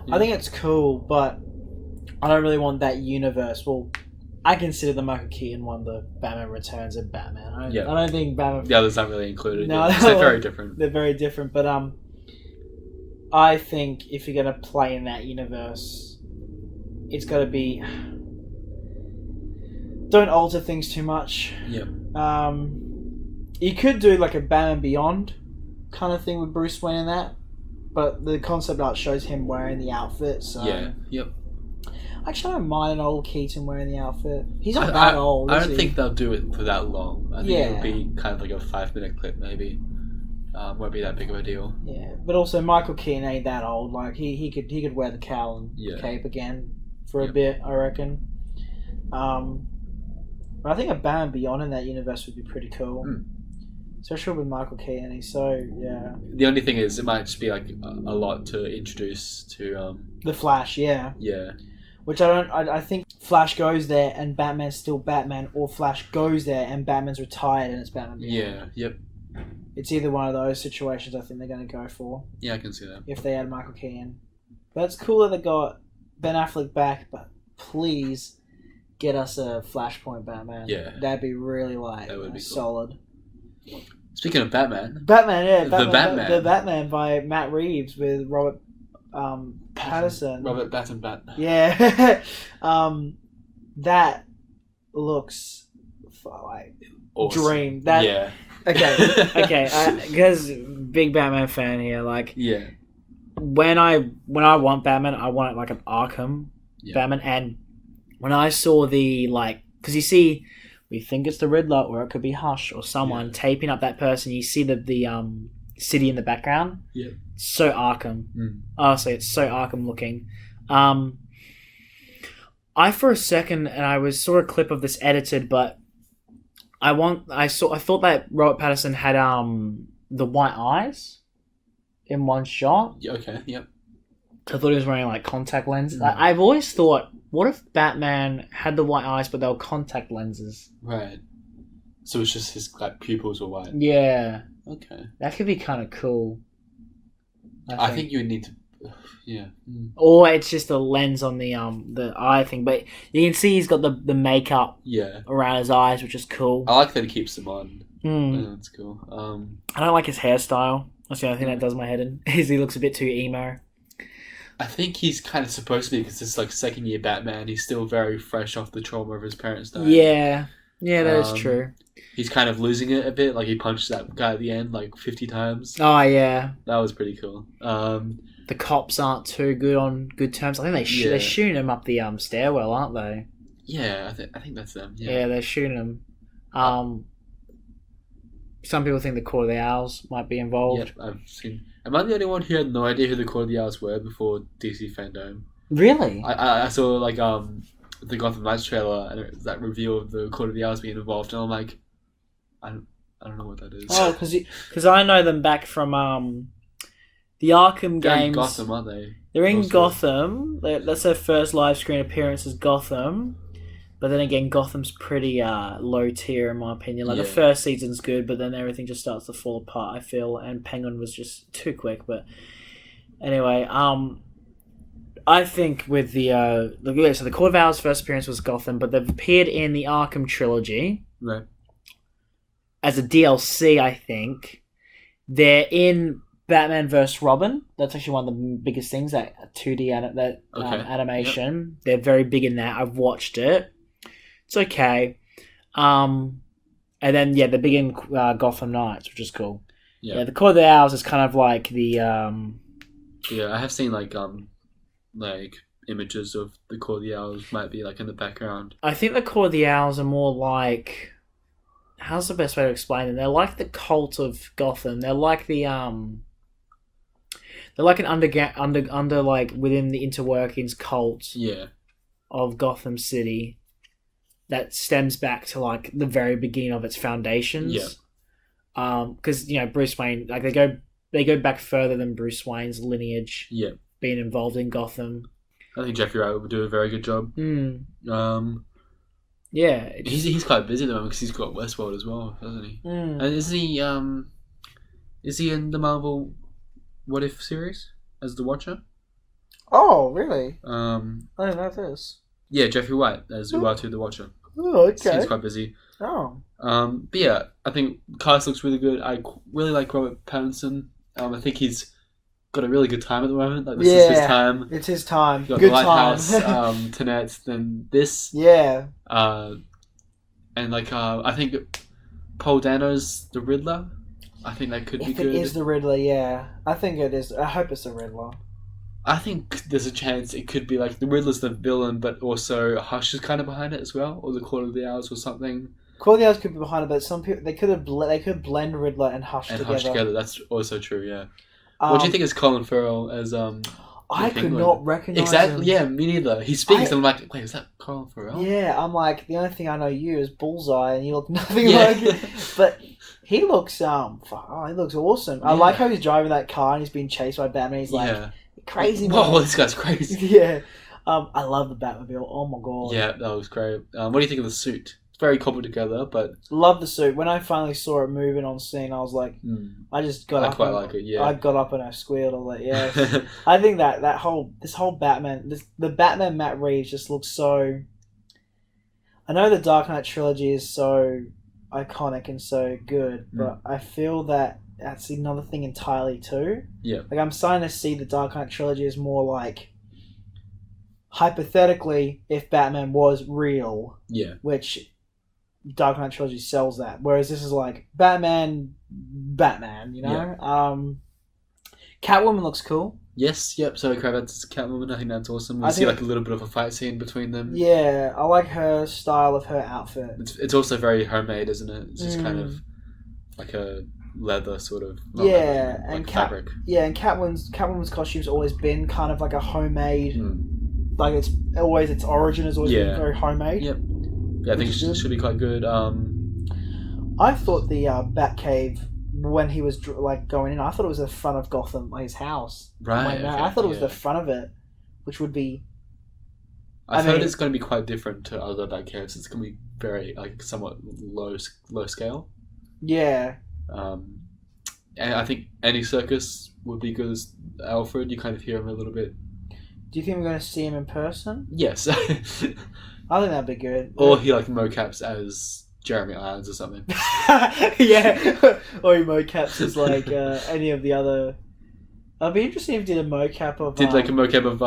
Yeah. I think it's cool, but I don't really want that universe. Well, I consider the Michael Keaton one the Batman Returns of Batman. I don't think Batman... The others aren't really included. No, Yeah. They're very different. They're very different, but I think if you're going to play in that universe, it's got to be... Don't alter things too much. Yeah. You could do like a Batman Beyond kind of thing with Bruce Wayne in that, but the concept art shows him wearing the outfit, so... Yeah, yep. Actually, I don't mind an old Keaton wearing the outfit. He's not that old, I don't think they'll do it for that long. I think Yeah. it'll be kind of like a 5-minute clip, maybe. Won't be that big of a deal. Yeah, but also Michael Keaton ain't that old. Like he could wear the cowl and Yeah. cape again for a bit, I reckon. But I think a Batman Beyond in that universe would be pretty cool. Especially with Michael Keaton. He's so, yeah. The only thing is, it might just be like a lot to introduce to... The Flash, yeah. Yeah. Which I think Flash goes there and Batman's still Batman, or Flash goes there and Batman's retired and it's Batman Beyond. Yeah, yep. It's either one of those situations I think they're going to go for. Yeah, I can see that. If they add Michael Keaton. But it's cool that they got Ben Affleck back, but please get us a Flashpoint Batman. Yeah. That'd be really That would be cool. solid. Speaking of Batman... Batman, yeah. The Batman. The Batman by Matt Reeves with Robert Pattinson. Robert Bat. Yeah. That looks like Awesome. dream. That, yeah. Okay. Because big Batman fan here. Like, Yeah. when I want Batman, I want it like an Arkham Batman. And when I saw the, like, because you see, we think it's the Riddler, or it could be Hush or someone taping up that person. You see the city in the background. Yeah. So Arkham. Honestly, it's so Arkham looking. I for a second, and I saw a clip of this edited, but I thought that Robert Pattinson had the white eyes in one shot. Okay, yep. I thought he was wearing like contact lenses. I've always thought, what if Batman had the white eyes, but they were contact lenses? Right. So it's just his like pupils were white. Yeah. Okay. That could be kind of cool. I think you would need to. Yeah. Or it's just a lens on the eye thing, but you can see he's got the makeup around his eyes, which is cool. I like that he keeps them on. Yeah, that's cool. I don't like his hairstyle. That's the only thing that does my head in. Is he looks a bit too emo. I think he's kind of supposed to be, because this is like second year Batman. He's still very fresh off the trauma of his parents dying. Yeah, that is true. He's kind of losing it a bit. Like he punched that guy at the end like 50 times. Oh yeah, that was pretty cool. The cops aren't too good on good terms. I think they're shooting him up the stairwell, aren't they? Yeah, I think that's them. Yeah, they're shooting him. Some people think the Court of the Owls might be involved. Yeah, I've seen. Am I the only one who had no idea who the Court of the Owls were before DC Fandome? Really? I saw like the Gotham Knights trailer, and it was that reveal of the Court of the Owls being involved, and I'm like, I don't know what that is. Oh, because I know them back from the Arkham They're games. in Gotham, aren't they? They're in Gotham. That's their first live screen appearance as Gotham. But then again, Gotham's pretty low tier in my opinion. Like the first season's good, but then everything just starts to fall apart, I feel. And Penguin was just too quick. But anyway, I think with so the Court of Owls' first appearance was Gotham, but they've appeared in the Arkham trilogy. Right. As a DLC, I think. They're in Batman vs. Robin. That's actually one of the biggest things, that 2D animation. Yep. They're very big in that. I've watched it. It's okay. And then, they're big in Gotham Knights, which is cool. Yeah, the Court of the Owls is kind of like the... Yeah, I have seen, like images of the Court of the Owls might be, like, in the background. I think the Court of the Owls are more like... How's the best way to explain them? They're like the cult of Gotham. They're like the... They're like an under like within the interworkings cult of Gotham City that stems back to like the very beginning of its foundations. Yeah. Because Bruce Wayne, like they go back further than Bruce Wayne's lineage. Yeah. Being involved in Gotham. I think Jeffrey Wright would do a very good job. Yeah. He's quite busy at the moment because he's got Westworld as well, doesn't he? And isn't he Is he in the Marvel What If series as the Watcher? Oh, really? I didn't know this. Yeah, Jeffrey White as Uatu the Watcher. Oh, okay. He's quite busy. Oh. But yeah, I think cast looks really good. I really like Robert Pattinson. I think he's got a really good time at the moment. Like, this is his time. It's his time. Got Good the Lighthouse, time. Tenet, then this. Yeah. And like, I think Paul Dano's the Riddler. I think that could be good. If it is the Riddler, yeah. I think it is. I hope it's the Riddler. I think there's a chance it could be like the Riddler's the villain, but also Hush is kind of behind it as well, or the Court of the Owls or something. Court of the Owls could be behind it, but some people they could blend Riddler and Hush together. Hush together. That's also true. Yeah. What do you think is Colin Farrell as I could not recognize him. Yeah, me neither. He speaks, and I'm like, wait, is that Colin Farrell? Yeah, I'm like, the only thing I know you is Bullseye, and you look nothing like it. But he looks, he looks awesome. I like how he's driving that car and he's being chased by Batman. He's like, crazy man. Whoa, this guy's crazy. Yeah. I love the Batmobile. Oh my god. Yeah, that was great. What do you think of the suit? It's very cobbled together, but... Love the suit. When I finally saw it moving on scene, I was like, I just got up. I quite like it, yeah. I got up and I squealed. I was like, yeah. I think this whole Batman, the Batman Matt Reeves just looks so... I know the Dark Knight trilogy is so iconic and so good, but I feel that that's another thing entirely too. Yeah. Like, I'm starting to see the Dark Knight trilogy as more like, hypothetically, if Batman was real, which Dark Knight trilogy sells that, whereas this is like Batman, you know? Yeah. Catwoman looks cool. Yes, yep, Zoe Kravitz's Catwoman, I think that's awesome. We see like a little bit of a fight scene between them. Yeah, I like her style of her outfit. It's also very homemade, isn't it? It's just kind of like a leather sort of and fabric. Yeah, and Catwoman's costume's always been kind of like a homemade like its origin has always been very homemade. Yep. Yeah, I think it should be quite good. I thought the Batcave, when he was like going in, I thought it was the front of Gotham, like his house. Right. I thought it was the front of it, which would be. I've heard it's going to be quite different to other Batcaves. It's going to be very like somewhat low scale. Yeah. And I think any circus would be good as Alfred. You kind of hear him a little bit. Do you think we're going to see him in person? Yes. I think that'd be good. Or he like mocaps as Jeremy Irons or something. Yeah. Or he mocaps as like any of the other... It'd be interesting if he did a mocap of... Did like a mocap of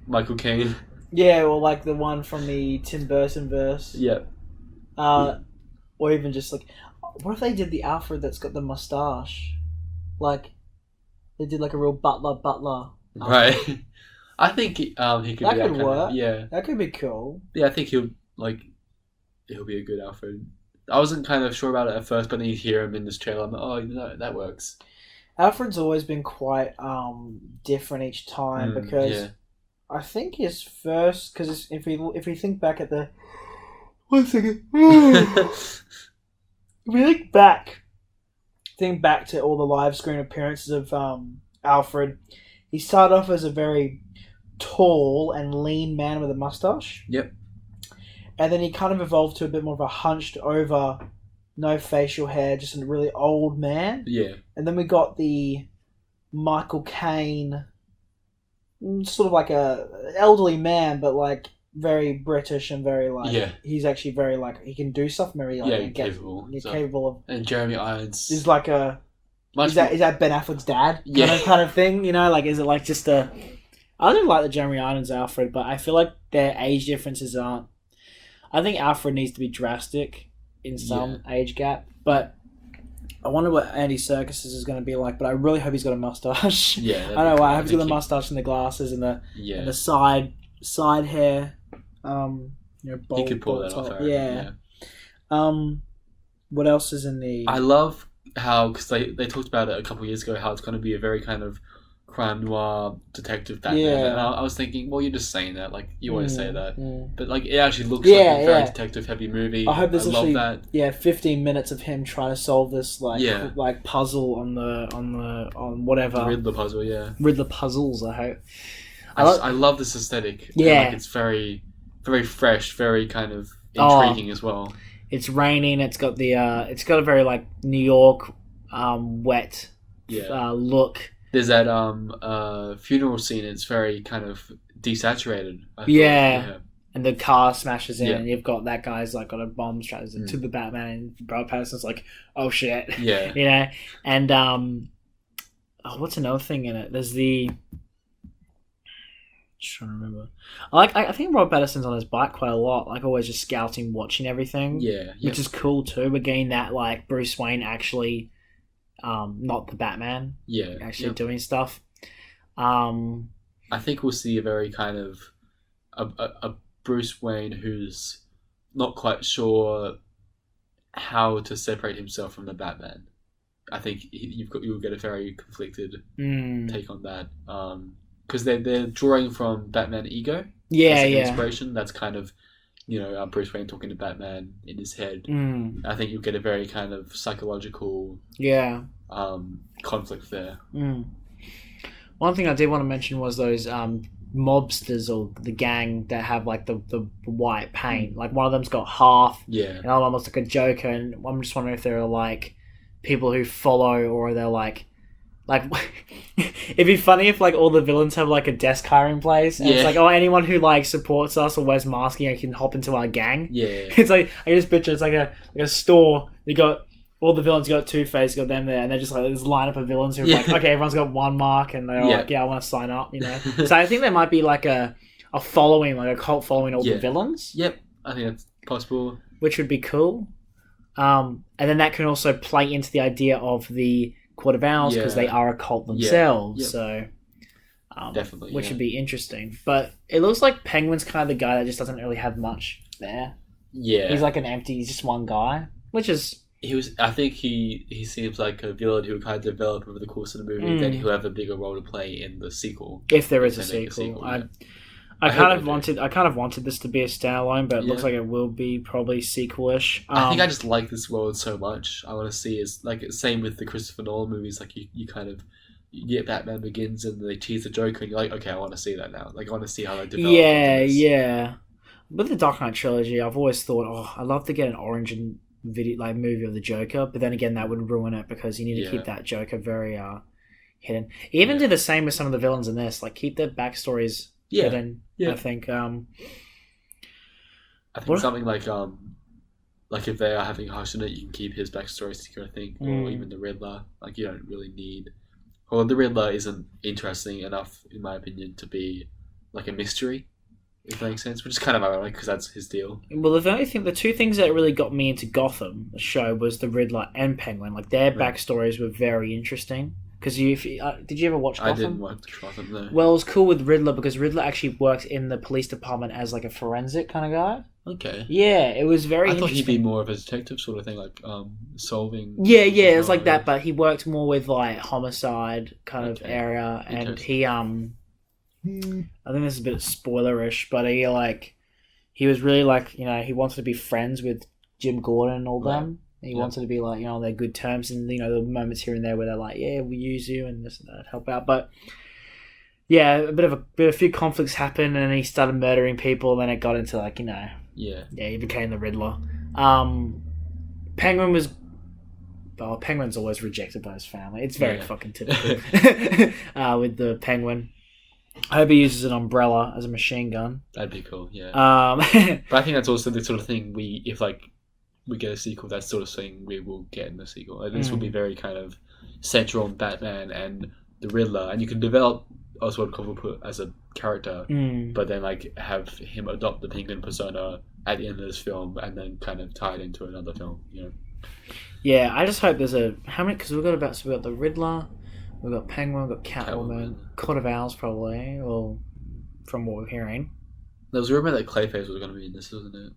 Michael Caine. Yeah, or like the one from the Tim Burton verse. Yeah. Or even just like... What if they did the Alfred that's got the moustache? Like, they did like a real butler. Right. I think he could be that could work. Yeah. That could be cool. Yeah, I think he'll be a good Alfred. I wasn't kind of sure about it at first, but then you hear him in this trailer. I'm like, oh, no, that works. Alfred's always been quite different each time because I think his first... Because if we think back at the... 1 second. If we think back to all the live screen appearances of Alfred, he started off as a very tall and lean man with a mustache. Yep. And then he kind of evolved to a bit more of a hunched over, no facial hair, just a really old man. Yeah. And then we got the Michael Caine, sort of like a elderly man, but like very British and very like he's actually very like he can do stuff very like capable. He's capable of. And Jeremy Irons is like a is that Ben Affleck's dad kind of thing, you know, like is it like just a... I don't like the Jeremy Irons Alfred, but I feel like their age differences aren't... I think Alfred needs to be drastic in some age gap, but I wonder what Andy Serkis is going to be like, but I really hope he's got a mustache. Yeah. I know why. I hope he's got the mustache and the glasses and the side hair. Bold, he could pull that off. Yeah. What else is in the... I love how, because they talked about it a couple of years ago, how it's going to be a very kind of crime noir detective Batman. Yeah. And I was thinking, well, you're just saying that. Like, you always say that. But, like, it actually looks like a very detective-heavy movie. I hope there's love that. Yeah, 15 minutes of him trying to solve this, like puzzle on whatever. The Riddler puzzle, yeah. Riddler puzzles, I hope. I love this aesthetic. Yeah. And, like, it's very, very fresh, very kind of intriguing as well. It's raining. It's got a very like New York, wet look. There's that funeral scene. It's very kind of desaturated. I thought. Yeah. And the car smashes in, Yeah. and you've got that guy's like got a bomb strapped to the Batman, and Robert Pattinson's like, "Oh shit!" Yeah. You know. And what's another thing in it? There's the. Just trying to remember. I think Robert Pattinson's on his bike quite a lot. Like always, just scouting, watching everything. Yeah. Which is cool too. We're getting that like Bruce Wayne actually, not the Batman. Yeah. Actually doing stuff. I think we'll see a very kind of a Bruce Wayne who's not quite sure how to separate himself from the Batman. I think you'll get a very conflicted take on that. Because they're drawing from Batman ego. As an inspiration. That's kind of, Bruce Wayne talking to Batman in his head. I think you'll get a very kind of psychological conflict there. One thing I did want to mention was those mobsters or the gang that have like the white paint. Like one of them's got half. Yeah. Another one looks like a Joker, and I'm just wondering if they're like people who follow, or they're like it'd be funny if like all the villains have like a desk hiring place, and it's like, oh, anyone who like supports us or wears masking can hop into our gang. Yeah. It's like, I just picture it's like a store. You got all the villains, got Two-Face, got them there, and they're just like this lineup of villains who are like, okay, everyone's got one mark, and they're like, I want to sign up, So I think there might be like a following, like a cult following all the villains. Yep, I think that's possible. Which would be cool. And then that can also play into the idea of the Court of Owls, because they are a cult themselves. So definitely, which would be interesting. But it looks like Penguin's kind of the guy that just doesn't really have much there. Yeah, he's like he's just one guy, which is. I think he seems like a villain who will kind of develop over the course of the movie. Then he'll have a bigger role to play in the sequel, if there is a sequel. I kind of wanted this to be a standalone, but it looks like it will be probably sequelish. I think I just like this world so much. I want to see is like same with the Christopher Nolan movies. Like you kind of get Batman Begins and they tease the Joker, and you're like, okay, I want to see that now. Like I want to see how they develop. Yeah. With the Dark Knight trilogy, I've always thought, I'd love to get an origin video like movie of the Joker, but then again that would ruin it because you need to keep that Joker very hidden. Even do the same with some of the villains in this, like keep their backstories hidden. I think something like if they are having Hush in it, you can keep his backstory secret, I think, or even the Riddler. Like you don't really need, or the Riddler isn't interesting enough in my opinion to be like a mystery. If that makes sense, which is kind of ironic because that's his deal. Well, the two things that really got me into Gotham, the show, was the Riddler and Penguin. Like their backstories were very interesting. Because did you ever watch Gotham? I didn't watch Gotham, no. Well, it was cool with Riddler because Riddler actually works in the police department as like a forensic kind of guy. Okay. Yeah, it was very. I thought he'd be more of a detective sort of thing, like solving. Yeah, it was like that, but he worked more with like homicide kind of area, and he I think this is a bit spoilerish, but he was really like, he wanted to be friends with Jim Gordon and all them. He wanted to be like, on their good terms, and the moments here and there where they're like, yeah, we use you and this and that, help out. But yeah, a few conflicts happened, and then he started murdering people. And then it got into like, he became the Riddler. Penguin's always rejected by his family. It's very fucking typical with the Penguin. I hope he uses an umbrella as a machine gun. That'd be cool, yeah. But I think that's also the sort of thing if we get a sequel, that sort of thing we will get in the sequel. Like, this will be very kind of central on Batman and the Riddler, and you can develop Oswald Cobblepot as a character, but then like have him adopt the Penguin persona at the end of this film, and then kind of tie it into another film. Yeah, I just hope there's how many? Because we've got the Riddler. We've got Penguin, we've got Catwoman, Court of Owls probably, or from what we're hearing. There was a rumor that Clayface was going to be in this, wasn't it?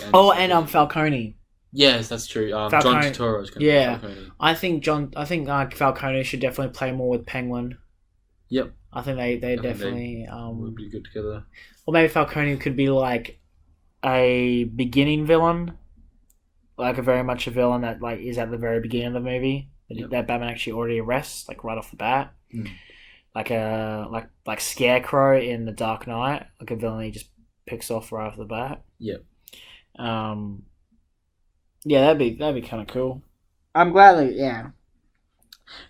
And Falcone. Yes, that's true. John Turturro is going to be Falcone. I think Falcone should definitely play more with Penguin. Yep. I think they definitely would be good together. Or maybe Falcone could be like a beginning villain, like a very much a villain that like is at the very beginning of the movie. That Batman actually already arrests, like right off the bat, like Scarecrow in The Dark Knight, like a villain he just picks off right off the bat. Yep. Yeah, that'd be kind of cool. I'm glad that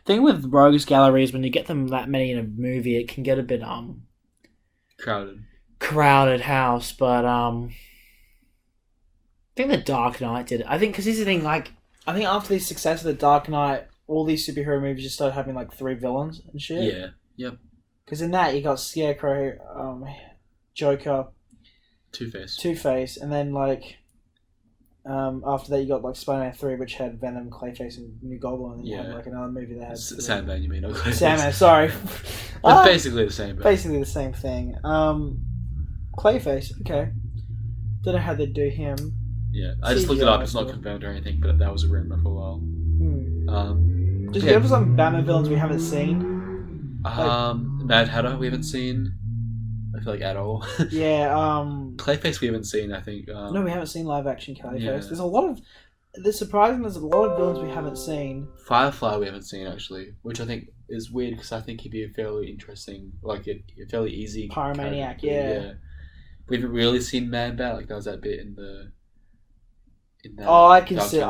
Thing with rogues galleries, when you get them that many in a movie, it can get a bit Crowded house. But I think The Dark Knight did it. I think because here's the thing, like I think after the success of The Dark Knight, all these superhero movies just started having like 3 villains and shit. Yeah. Yep. Because in that you got Scarecrow, Joker, Two-Face, and then like after that you got like Spider-Man 3, which had Venom, Clayface, and New Goblin, and then you had like another movie that had Sandman. You mean? Not Clayface. Sandman. Sorry. But basically the same. Basically the same thing. Clayface. Okay. Don't know how they do him. Yeah, I just looked it up. It's not confirmed or anything, but that was a rumor for a while. Just give us some Batman villains we haven't seen. Mad Hatter we haven't seen. I feel like at all. Yeah. Clayface we haven't seen. I think. No, we haven't seen live action Clayface. Yeah. There's a lot of. It's surprising. There's a lot of villains we haven't seen. Firefly we haven't seen actually, which I think is weird because I think he'd be a fairly interesting, like a fairly easy Pyromaniac. character. Yeah. We haven't really seen Man Bat. Like that was that bit in the. I would consider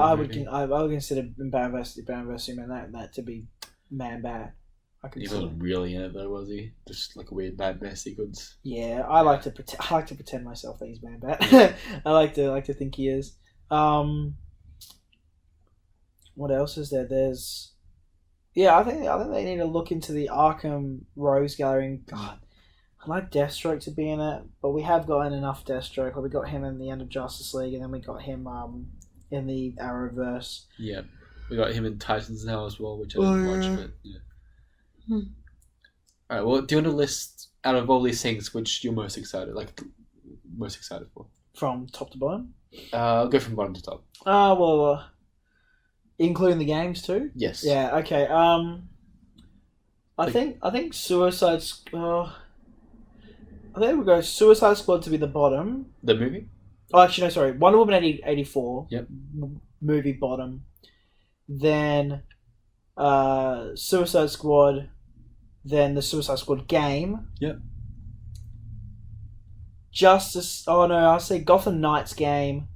Batman vs Superman that to be Man Bat. He wasn't really in it though, was he? Just like a weird Man Bat sequence. Yeah, I like to pretend myself that he's Man Bat. I like to think he is. What else is there? I think they need to look into the Arkham Rose Gallery. God, I'd like Deathstroke to be in it, but we have gotten enough Deathstroke. We got him in the end of Justice League, and then we got him in the Arrowverse. Yeah, we got him in Titans now as well, which I didn't watch, but yeah. Alright, well, do you want to list out of all these things which you're most excited for? From top to bottom? I'll go from bottom to top. Including the games too? Yes. Yeah, okay. I think Suicide Squad. I think we'll go Suicide Squad to be the bottom. The movie? Oh, actually, no, sorry. Wonder Woman 84. Yep. Movie bottom. Then Suicide Squad. Then the Suicide Squad game. Yep. I'll say Gotham Knights game.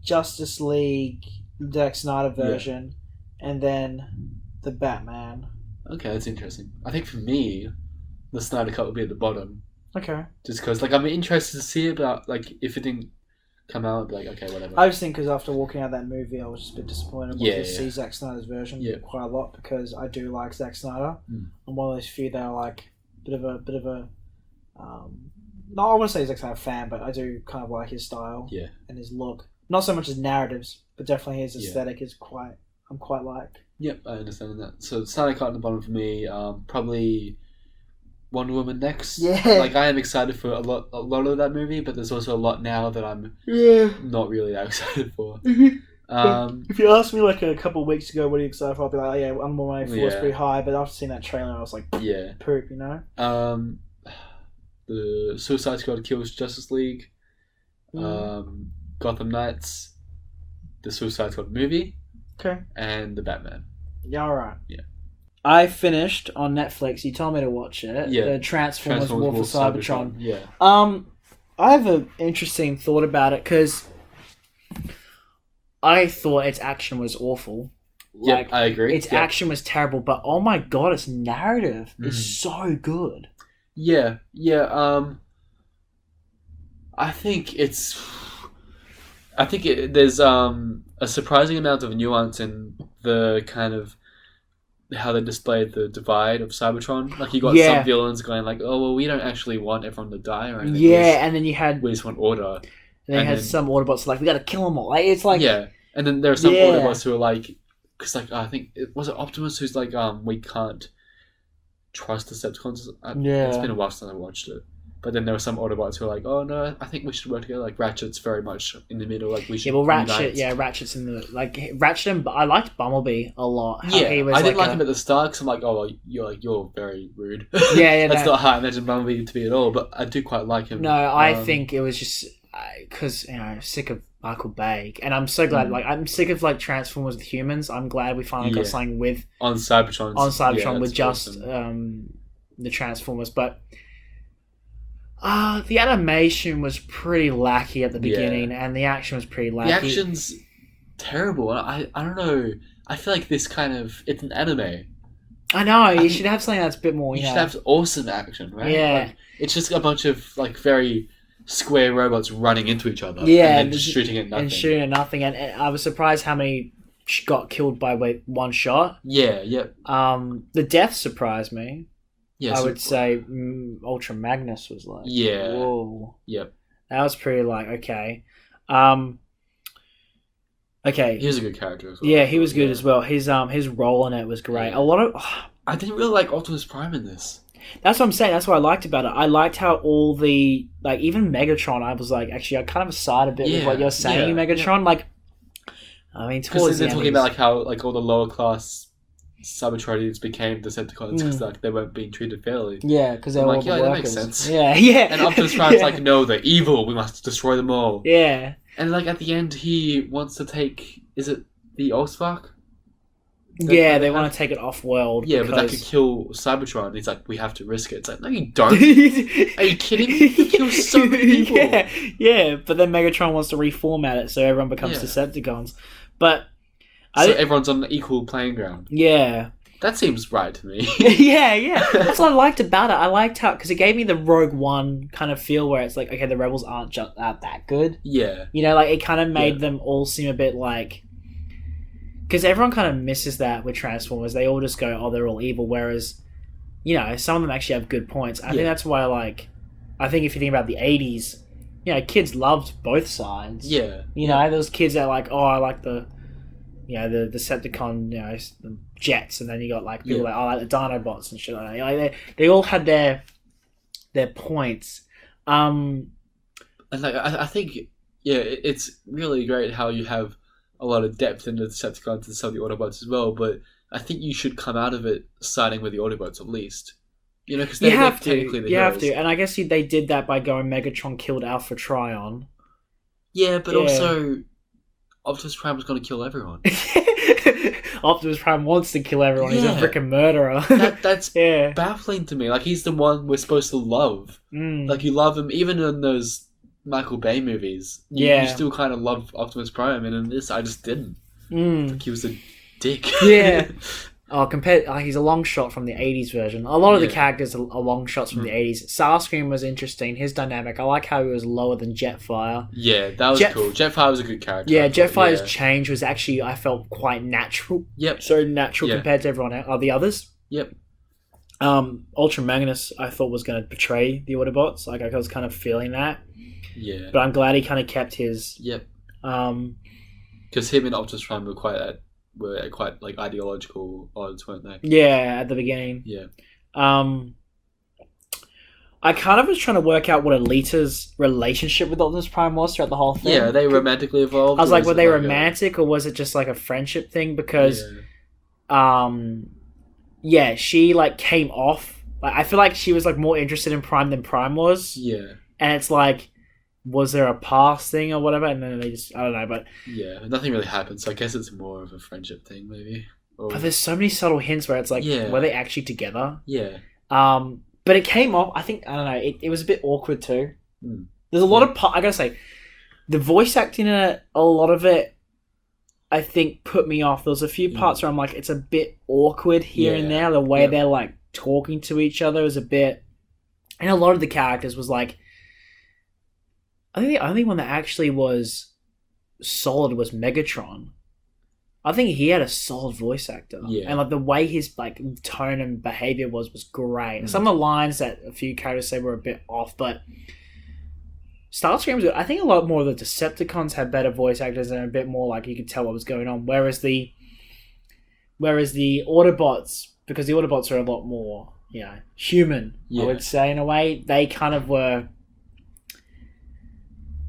Justice League, the Zack Snyder version. Yeah. And then the Batman. Okay, that's interesting. I think for me, the Snyder Cut would be at the bottom. Okay. Just because, like, I'm interested to see it, but, like, if it didn't come out, I'd be like, okay, whatever. I just think because after walking out of that movie, I was just a bit disappointed to see Zack Snyder's version quite a lot because I do like Zack Snyder. I'm one of those few that are like bit of a no, I want to say Zack Snyder fan, but I do kind of like his style and his look. Not so much his narratives, but definitely his aesthetic is I'm quite like. Yep, I understand that. So Snyder Cut on the bottom for me, probably Wonder Woman next. Yeah. Like I am excited for a lot of that movie, but there's also a lot now that I'm not really that excited for. If you asked me like a couple of weeks ago, what are you excited for? I'll be like, oh yeah, Wonder Woman 84 is pretty high, but after seeing that trailer, I was like, poop, you know. The Suicide Squad kills Justice League. Gotham Knights, the Suicide Squad movie, and the Batman. Yeah, all right. Yeah. I finished on Netflix. You told me to watch it. Yeah. The Transformers War for Cybertron. Yeah. I have an interesting thought about it because I thought its action was awful. Like, I agree. Its action was terrible, but oh my god, its narrative is so good. Yeah. I think there's a surprising amount of nuance in the kind of how they displayed the divide of Cybertron. Like you got some villains going like, oh well, we don't actually want everyone to die or anything. Yeah, and then we just want order. And then some Autobots like, we got to kill them all. Like, it's like and then there are some Autobots who are like, because like I think was it Optimus who's like, we can't trust Decepticons. It's been a while since I watched it. But then there were some Autobots who are like, oh no, I think we should work together. Like Ratchet's very much in the middle. Like we should. Ratchet's in the Ratchet and I liked Bumblebee a lot. I didn't like him at the start because I'm like, oh, well, you're very rude. That's not how I imagine Bumblebee to be at all. But I do quite like him. No, I think it was just because sick of Michael Bay, and I'm so glad. Like I'm sick of like Transformers with humans. I'm glad we finally got something with on Cybertron with just the Transformers, but. The animation was pretty lackey at the beginning, and the action was pretty lackey. The action's terrible. I don't know. I feel like this kind of it's an anime. I know, you should have something that's a bit more, You should have awesome action, right? Yeah. Like, it's just a bunch of like very square robots running into each other. Yeah, and then just shooting at nothing. And shooting at nothing. And I was surprised how many got killed by one shot. Yeah, yep. The death surprised me. Yeah, I would say Ultra Magnus was like, yeah, whoa. Yep. That was pretty like, okay. Okay. He was a good character as well. Yeah, he was good as well. His role in it was great. Yeah. A lot of I didn't really like Optimus Prime in this. That's what I'm saying. That's what I liked about it. I liked how all the like even Megatron. I was like, actually, I kind of side a bit with what you're saying, Megatron. Like, I mean, because they're talking about like how like all the lower class Cybertronians became Decepticons because like they weren't being treated fairly. Yeah, because they're all like, the that workers. makes sense. Yeah, yeah. And Optimus Prime's like, no, they're evil. We must destroy them all. Yeah. And like at the end, he wants to take. Is it the Allspark? Yeah, they want to take it off world. Yeah, but that could kill Cybertron. He's like, we have to risk it. It's like, no, you don't. Are you kidding me? He kills so many people. Yeah, but then Megatron wants to reformat it so everyone becomes Decepticons. But so everyone's on an equal playing ground. Yeah. That seems right to me. yeah. That's what I liked about it. I liked how, because it gave me the Rogue One kind of feel where it's like, okay, the Rebels aren't just that good. Yeah. You know, like it kind of made them all seem a bit like, because everyone kind of misses that with Transformers. They all just go, oh, they're all evil. Whereas, you know, some of them actually have good points. I think that's why, like, I think if you think about the 80s, you know, kids loved both sides. Yeah. You know, those kids that are like, oh, I like the Decepticon, you know, the jets. And then you got, like, people like, oh, I like the Dinobots and shit like that. Like, they all had their points. And, like, I think, it's really great how you have a lot of depth in the Decepticons and some of the Autobots as well, but I think you should come out of it siding with the Autobots at least. You know, because they're technically the heroes. Have to, and I guess they did that by going Megatron killed Alpha Trion. Yeah, but also Optimus Prime was going to kill everyone. Optimus Prime wants to kill everyone. He's a freaking murderer. That's baffling to me. Like, he's the one we're supposed to love. Like, you love him, even in those Michael Bay movies. You still kind of love Optimus Prime, and in this, I just didn't. Like, he was a dick. Yeah. He's a long shot from the 80s version. A lot of the characters are long shots from the 80s. Starscream was interesting. His dynamic. I like how he was lower than Jetfire. Yeah, that was cool. Jetfire was a good character. Yeah, Jetfire's change was actually, I felt, quite natural. Yep. So natural compared to everyone else, the others. Yep. Ultra Magnus, I thought, was going to betray the Autobots. Like, I was kind of feeling that. Yeah. But I'm glad he kind of kept his. Yep. Because him and Optimus Prime were quite like ideological odds, weren't they? Yeah, at the beginning. Yeah. I kind of was trying to work out what Alita's relationship with Optimus Prime was throughout the whole thing. Yeah, they romantically evolved. I was like, were they romantic or was it just like a friendship thing? Because, she like came off. Like, I feel like she was like more interested in Prime than Prime was. Yeah. And it's like, was there a past thing or whatever? And then they just, I don't know, but... Yeah, nothing really happened, so I guess it's more of a friendship thing, maybe. But there's so many subtle hints where it's like, were they actually together? Yeah. But it came off, I think, I don't know, it was a bit awkward too. There's a lot of... I gotta say, the voice acting in it, a lot of it, I think, put me off. There was a few parts where I'm like, it's a bit awkward here and there. The way they're, like, talking to each other was a bit... And a lot of the characters was like... I think the only one that actually was solid was Megatron. I think he had a solid voice actor. Yeah. And like the way his like tone and behavior was great. And some of the lines that a few characters said were a bit off, but Starscream was good. I think a lot more of the Decepticons had better voice actors and a bit more like you could tell what was going on. Whereas the Autobots, because the Autobots are a lot more, you know, human, I would say in a way, they kind of were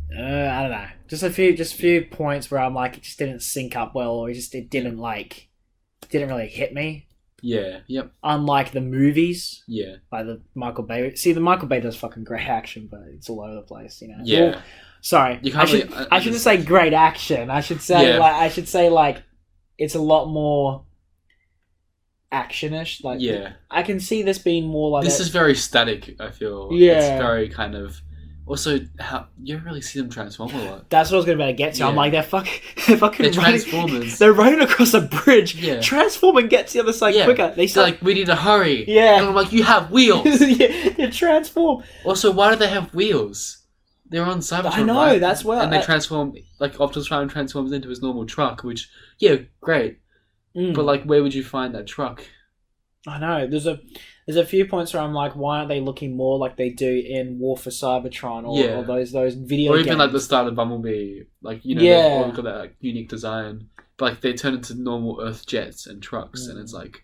I don't know. Just a few points where I'm like, it just didn't sync up well, or it didn't really hit me. Yeah. Yep. Unlike the movies. Yeah. Like the Michael Bay. See, the Michael Bay does fucking great action, but it's all over the place, you know. Yeah. Well, sorry. I shouldn't say great action. I should say like it's a lot more action-ish. Like I can see this being more like this is very static. I feel. Yeah. It's very kind of Also, how you don't really see them transform a lot. That's what I was about to get to. Yeah. I'm like, they're fucking They're running, Transformers. they're running across a bridge. Yeah. Transform and get to the other side quicker. They're like, we need to hurry. Yeah. And I'm like, you have wheels. Yeah, they transform. Also, why do they have wheels? They're on Cybertron, I know, right? that's well. And they transform, like, Optimus Prime transforms into his normal truck, which, yeah, great. But, like, where would you find that truck? I know. There's a few points where I'm like, why aren't they looking more like they do in War for Cybertron or those video games? Or even, like, the start of Bumblebee. Like, you know, they've all got that like, unique design. But, like, they turn into normal Earth jets and trucks, and it's like,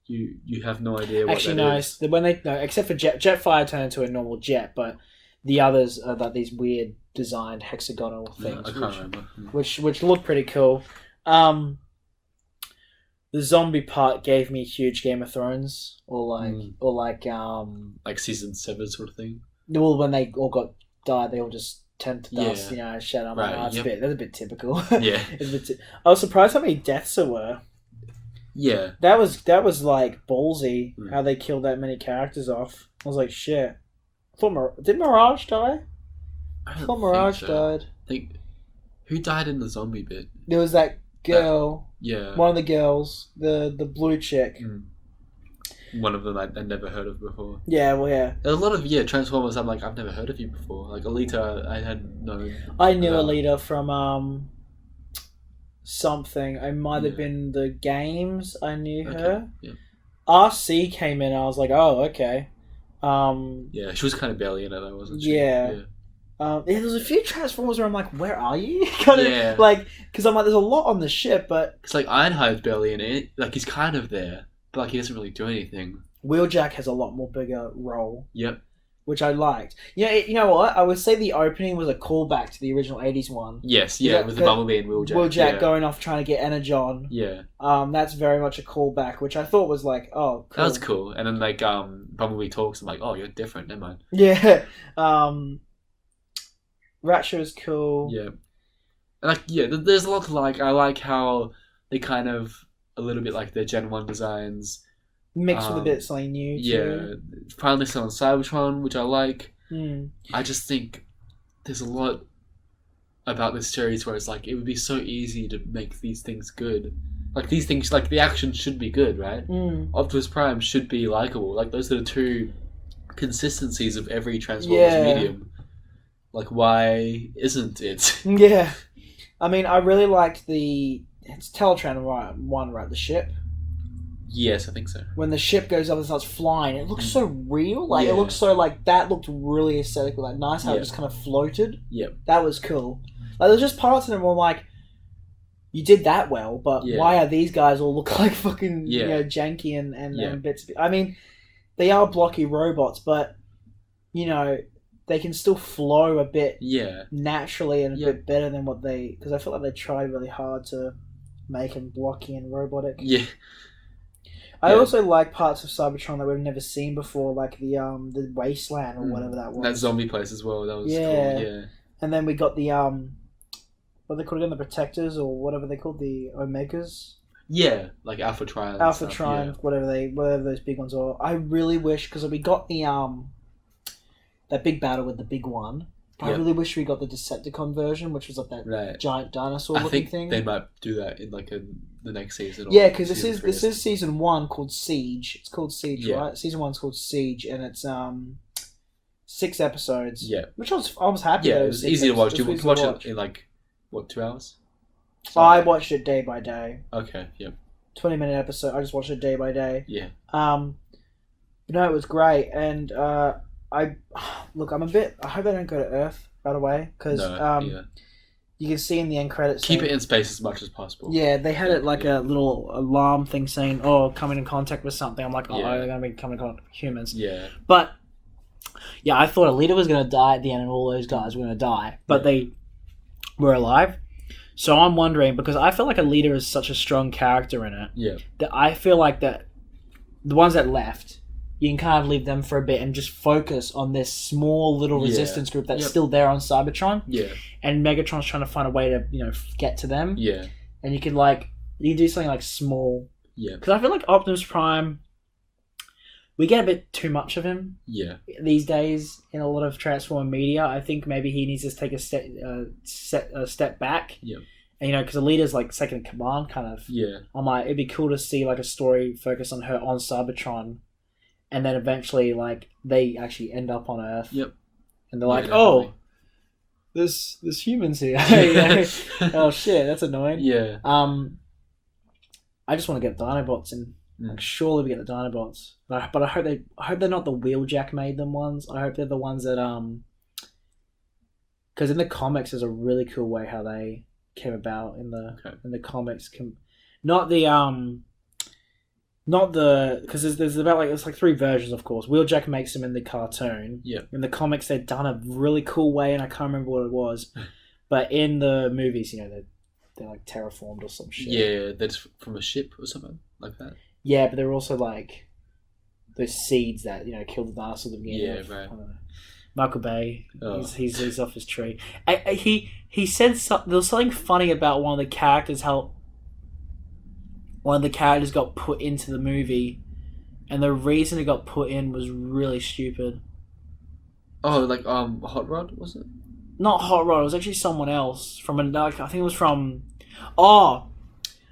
you have no idea what Actually, that is. when they except for Jetfire turned into a normal jet, but the others are like these weird designed hexagonal things, I can't remember. which look pretty cool. The zombie part gave me huge Game of Thrones, or like season 7 sort of thing. well, when they all died, they all just turned to dust, Yeah. shat. I'm Right, like, that's a bit typical. Yeah. I was surprised how many deaths there were. Yeah. That was like ballsy how they killed that many characters off. I was like, shit. Did Mirage die? I thought Mirage died. Who died in the zombie bit? There was that girl. Yeah. One of the girls, the blue chick. One of them I'd never heard of before. Yeah, well, yeah. There's a lot of Transformers. I'm like, I've never heard of you before. Like Alita, I had known. I knew Alita from something. It might have been the games. I knew her. Yeah. RC came in. I was like, oh, okay. Yeah, she was kind of barely in it, though, wasn't she? Yeah. There's a few Transformers where I'm like, where are you? Kind of Yeah. like, because I'm like, there's a lot on the ship, but It's like Ironhide's barely in it. Like he's kind of there, but like he doesn't really do anything. Wheeljack has a lot more bigger role. Yep. Which I liked. You know what? I would say the opening was a callback to the original 80s one. Yes, yeah, with the Bumblebee and Wheeljack. Wheeljack going off trying to get Energon. Yeah. That's very much a callback, which I thought was like, oh, cool. That was cool. And then like Bumblebee talks, I'm like, oh, you're different, never mind. Yeah. Ratchet is cool. Yeah. And like, yeah, there's a lot to like. I like how they kind of a little bit like their Gen 1 designs. Mixed with a bit of something new, too. Yeah. Finally still on Cybertron, which I like. Mm. I just think there's a lot about this series where it's like, it would be so easy to make these things good. Like, these things, like, the action should be good, right? Optimus Prime should be likable. Like, those are the two consistencies of every Transformers medium. Like, why isn't it? Yeah. I mean, I really liked it's Teletran 1, right? The ship? Yes, I think so. When the ship goes up and starts flying, it looks so real. Like, it looks so, like, that looked really aesthetic. Like, nice how it just kind of floated. Yep. That was cool. Like, there's just parts of them where I'm like, you did that well, but why are these guys all look like fucking, janky and bits of it? I mean, they are blocky robots, but, they can still flow a bit naturally and a bit better than what they... Because I feel like they tried really hard to make them blocky and robotic. Yeah. I also like parts of Cybertron that we've never seen before, like the wasteland or whatever that was. That zombie place as well. That was cool. Yeah. And then we got the what are they called again? The Protectors or whatever they called, the Omegas. Yeah, like Alpha Trion. Alpha Trion, whatever those big ones are. I really wish, because we got the that big battle with the big one. But I really wish we got the Decepticon version, which was like that giant dinosaur looking thing. They might do that in like the next season. Yeah, because this is season 1 called Siege. It's called Siege, right? Season 1's called Siege, and it's 6 episodes. Yeah, which I was happy. Yeah, it was easy to watch. You can watch it in like 2 hours? I watched it day by day. Okay, yeah. 20-minute episode. I just watched it day by day. Yeah. No, it was great, and I hope they don't go to Earth right away, because you can see in the end credits. Keep it in space as much as possible. Yeah, they had it like a little alarm thing saying, "Oh, coming in contact with something." I'm like, "Oh, they're going to be coming in contact with humans." Yeah. But yeah, I thought Alita was going to die at the end, and all those guys were going to die, but they were alive. So I'm wondering, because I feel like Alita is such a strong character in it, that I feel like that the ones that left, you can kind of leave them for a bit and just focus on this small little resistance group that's still there on Cybertron. Yeah. And Megatron's trying to find a way to, get to them. Yeah. And you can do something like small. Yeah. Because I feel like Optimus Prime, we get a bit too much of him Yeah. these days in a lot of Transformer media. I think maybe he needs to take a step back. Yeah. And, you know, because Alita's like second in command, kind of. Yeah. I'm like, it'd be cool to see like a story focus on her on Cybertron, and then eventually like they actually end up on Earth. Yep. And they're like, definitely. oh, there's humans here. Yeah. Oh shit, that's annoying. Yeah. I just want to get Dinobots in. Mm. Like, surely we get the Dinobots, but I hope they're not the Wheeljack made them ones. I hope they're the ones that because in the comics there's a really cool way how they came about in the comics. Not the because there's about like it's like 3 versions, of course. Wheeljack makes them in the cartoon. Yeah. In the comics, they've done a really cool way, and I can't remember what it was. But in the movies, you know, they're like terraformed or some shit. Yeah, that's from a ship or something like that. Yeah, but they're also like those seeds that, you know, kill the dinosaurs at the beginning. Yeah, of, right. I don't know. Michael Bay, Oh. he's off his tree. He said something. There was something funny about one of the characters. How one of the characters got put into the movie, and the reason it got put in was really stupid. Oh, like Hot Rod, was it? Not Hot Rod. It was actually someone else from I think it was from. Oh,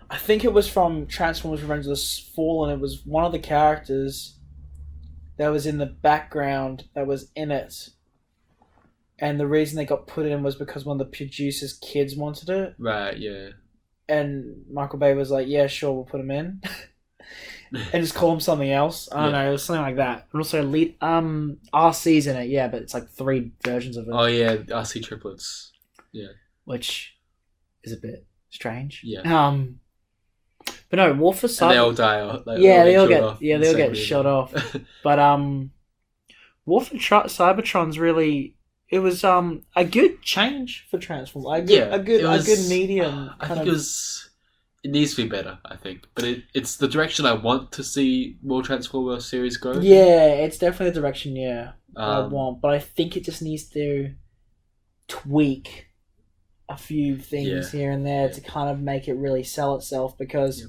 I think it was from Transformers: Revenge of the Fallen. It was one of the characters that was in the background that was in it, and the reason they got put in was because one of the producers' kids wanted it, Right. Yeah. and Michael Bay was like, "Yeah, sure, we'll put him in," and just call him something else. I don't know. It was something like that. And also, RC's in it, yeah, but it's like 3 versions of it. Oh yeah, RC triplets. Yeah. Which is a bit strange. Yeah. But no, War for And Cybertron. they all die. They all killed off get in they all the get second shot movie. off. But War for Cybertron's really it was a good change for Transformers. A good medium. I think it needs to be better. I think, but it's the direction I want to see more Transformer series go. Yeah, it's definitely the direction. Yeah, I Um, want, but I think it just needs to tweak a few things here and there to kind of make it really sell itself. Because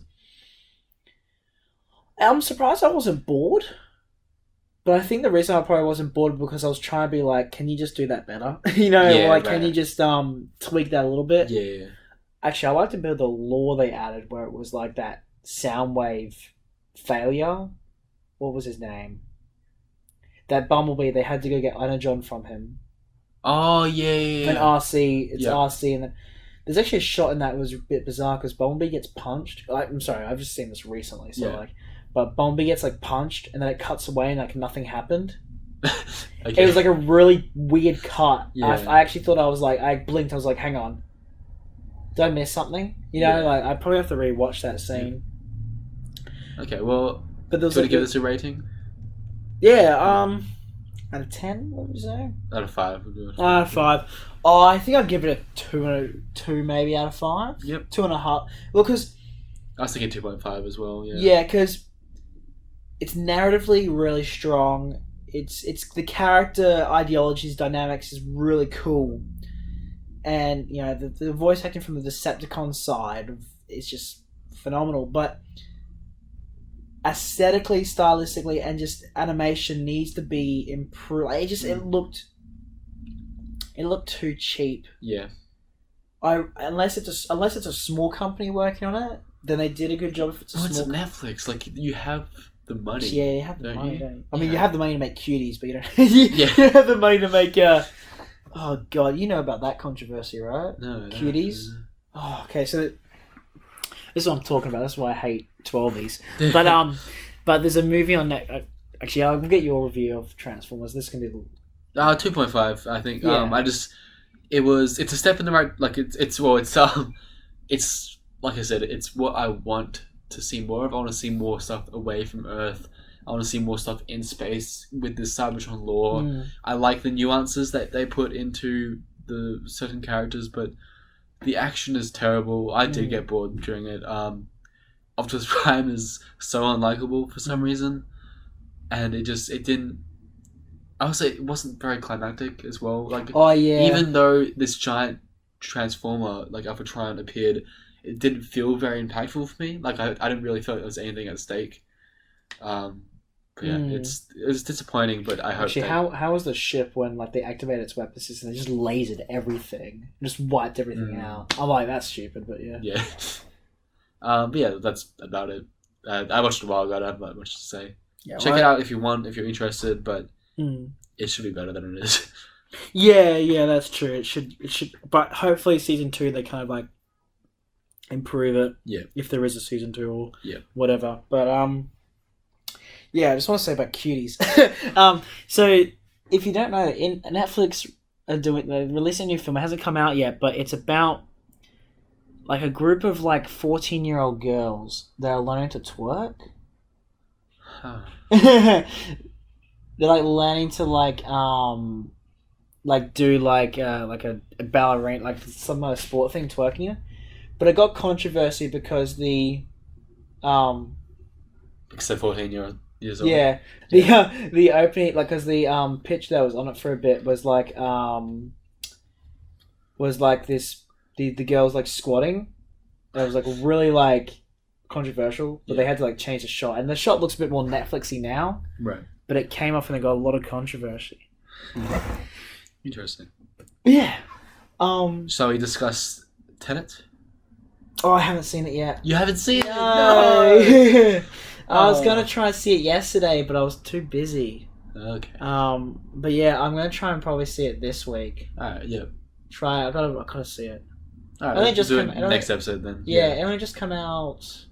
I'm surprised I wasn't bored. But I think the reason I probably wasn't bored because I was trying to be like, can you just do that better? You know, can you just tweak that a little bit? Yeah. Actually, I liked a bit of the lore they added where it was like that Soundwave failure. What was his name? That Bumblebee, they had to go get Energon from him. Oh yeah. And RC, it's RC, and there's actually a shot in that was a bit bizarre because Bumblebee gets punched. I'm sorry, I've just seen this recently, so but Bumblebee gets like punched, and then it cuts away, and like nothing happened. Okay. It was like a really weird cut. Yeah. I actually thought I blinked. I was like, hang on, did I miss something? You know, like I probably have to rewatch that scene. Okay, well, But there was do you want to give this a rating? out of 10, what would you say? Out of 5, we'll do it. Out of 5. Oh, I think I'd give it a 2 maybe out of 5. Yep. 2.5. Well, because I was thinking 2.5 as well. Yeah. yeah, because it's narratively really strong. It's the character ideologies, dynamics is really cool, and you know the voice acting from the Decepticon side is just phenomenal. But aesthetically, stylistically, and just animation needs to be improved. It looked too cheap. Yeah. Unless it's a small company working on it, then they did a good job. If it's a It's small Netflix. Like you have the money. Yeah, you have the don't money, you? don't you? I mean, you have the money to make cuties, but you don't. Yeah. You have the money to make. Oh God, you know about that controversy, right? No. Cuties. Oh, okay. So this is what I'm talking about. That's why I hate 12s. But there's a movie on that. Actually, I'll get your review of Transformers. This can be. 2.5. I think. Yeah. It's a step in the right. Like it's like I said. It's what I want to see more of. I want to see more stuff away from Earth. I want to see more stuff in space with this Cybertron lore. I like the nuances that they put into the certain characters, but the action is terrible. I did get bored during it. Optimus Prime is so unlikable for some reason, and it didn't. I would say it wasn't very climactic as well. Like, Oh yeah. even though this giant transformer like Alpha Trion appeared, it didn't feel very impactful for me. Like I didn't really feel like there was anything at stake. Per yeah, it's disappointing, but I hope. Actually, how was the ship when like they activated its weapon system? They just lasered everything, just wiped everything out. I'm like, that's stupid, but yeah. Yeah. But yeah, that's about it. I watched it a while ago. I don't have that much to say. Yeah, Check it out if you want, if you're interested, but it should be better than it is. Yeah, that's true. It should, but hopefully season 2 they kind of like improve it. Yeah. If there is a season 2 or Yeah. whatever, but yeah, I just want to say about cuties. So if you don't know, in Netflix they're releasing a new film. It hasn't come out yet, but it's about like a group of like 14-year-old girls that are learning to twerk. Huh. They're like learning to do like a ballerina, like some other sport thing, twerking it. But it got controversy because the Because they're 14 years old. Yeah, the opening, like, because the pitch that was on it for a bit was like this the girls like squatting. It was like really like controversial, but they had to like change the shot, and the shot looks a bit more Netflixy now. Right. But it came off and it got a lot of controversy. Interesting. Yeah. Shall we discuss Tenet? Oh, I haven't seen it yet. You haven't seen it? No. I was gonna try and see it yesterday, but I was too busy. Okay. But yeah, I'm gonna try and probably see it this week. Alright, yeah. Try. I gotta see it. Alright, only we'll just do come- it it only- next episode then. Yeah, it only just come out.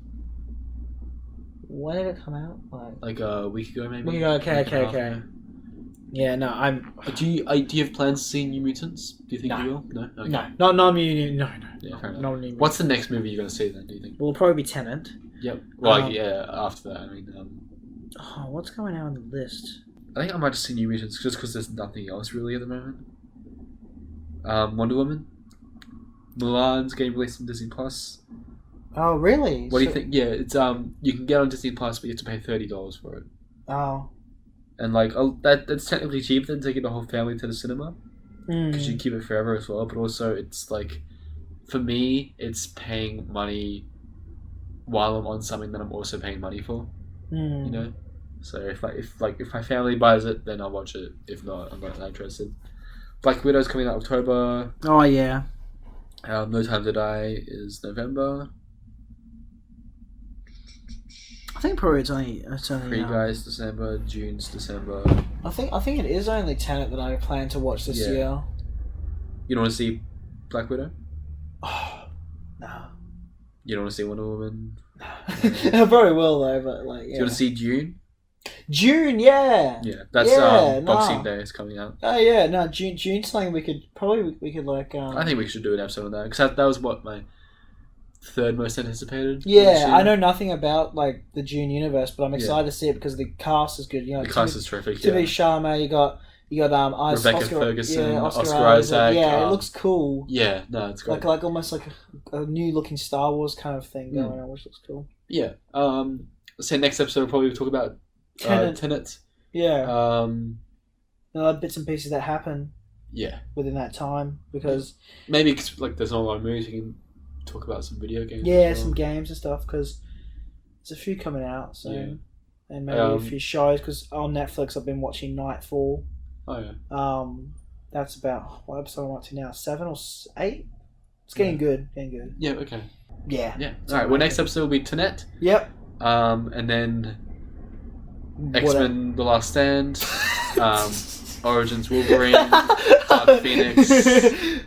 When did it come out? Like a week ago, maybe. Okay. Week and a half. Yeah, no, I'm. Do you have plans to see New Mutants? Do you think No. you will? No. Okay. No, not me. No. Yeah, fair enough. Not me. What's the next movie you're gonna see then? Do you think? Will probably be Tenant. Yep. Well, yeah. After that, I mean, Oh, what's going on the list? I think I might just see New Mutants just because there's nothing else really at the moment. Wonder Woman. Mulan's getting released on Disney Plus. Oh, really? What do you think? Yeah, it's you can get on Disney Plus, but you have to pay $30 for it. Oh. And like that's technically cheaper than taking the whole family to the cinema because you keep it forever as well. But also, it's like for me, it's paying money while I'm on something that I'm also paying money for. You know, so if my family buys it, then I'll watch it. If not, I'm not that interested. Black Widow's coming out October. Oh yeah. No Time to Die is November. I think probably it's only Free Guys December. June's December. I think it is only Tenet that I plan to watch this year. You don't want to see Black Widow? Oh, no. You don't want to see Wonder Woman? I probably will though, but like, yeah. Do you want to see June? June, yeah. Yeah, that's Boxing Day is coming out. Oh yeah, no, June's something we could like. I think we should do an episode on that because that was what my third most anticipated. Yeah, I know nothing about like the June universe, but I'm excited to see it because the cast is good. You know, the cast is terrific. Timothée Chalamet, you got Rebecca Oscar, Ferguson, Oscar Isaac. Yeah, it looks cool. Yeah, no, it's great. Like almost like a new looking Star Wars kind of thing going on, which looks cool. Yeah. So next episode we'll probably talk about Tenet. Yeah. Bits and pieces that happen. Yeah. Within that time, because maybe like there's not a lot of movies, you can talk about some video games. Yeah, some games and stuff because there's a few coming out. So and maybe a few shows because on Netflix I've been watching Nightfall. Oh yeah. That's about what episode I'm up to now, 7 or 8. It's getting good. Yeah. Okay. Yeah. Yeah. All right. Well, next episode will be Tenet. Yep. And then X-Men: The Last Stand. Origins Wolverine. Dark Phoenix.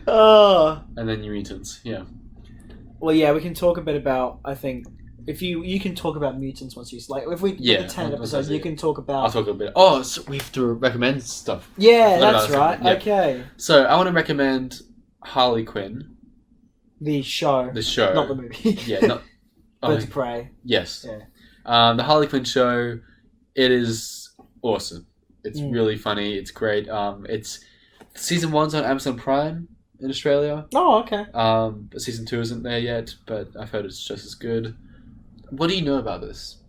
And then New Mutants. Yeah. Well, yeah, we can talk a bit about. I think if you can talk about mutants once you like if we do the 10 episodes, you can talk about. I'll talk a bit. Oh, so we have to recommend stuff. Yeah, that's right. Yeah. Okay. So I want to recommend Harley Quinn. The show. Not the movie. Yeah, not Birds of Prey. Yes. Yeah. The Harley Quinn show, it is awesome. It's really funny. It's great. It's season 1's on Amazon Prime in Australia. Oh, okay. But season 2 isn't there yet, but I've heard it's just as good. What do you know about this?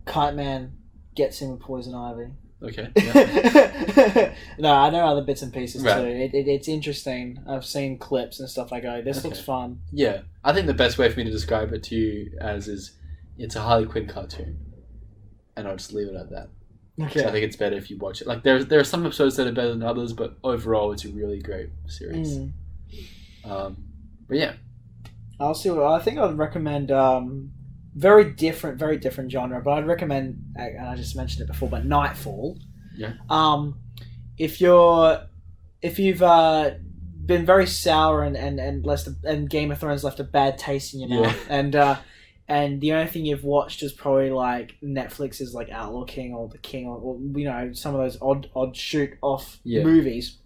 Kite Man gets in with Poison Ivy. Okay. Yeah. No, I know other bits and pieces right. too. It's interesting. I've seen clips and stuff. I go, this looks fun. Yeah, I think the best way for me to describe it to you is it's a Harley Quinn cartoon, and I'll just leave it at that. Okay. So I think it's better if you watch it. Like there are some episodes that are better than others, but overall it's a really great series. But yeah, I'll see. I think I'd recommend very different genre, but I'd recommend, and I just mentioned it before, but Nightfall. Yeah. If you've been very sour and Game of Thrones left a bad taste in your mouth, and the only thing you've watched is probably like Netflix's like Outlaw King or The King or some of those odd shoot off movies.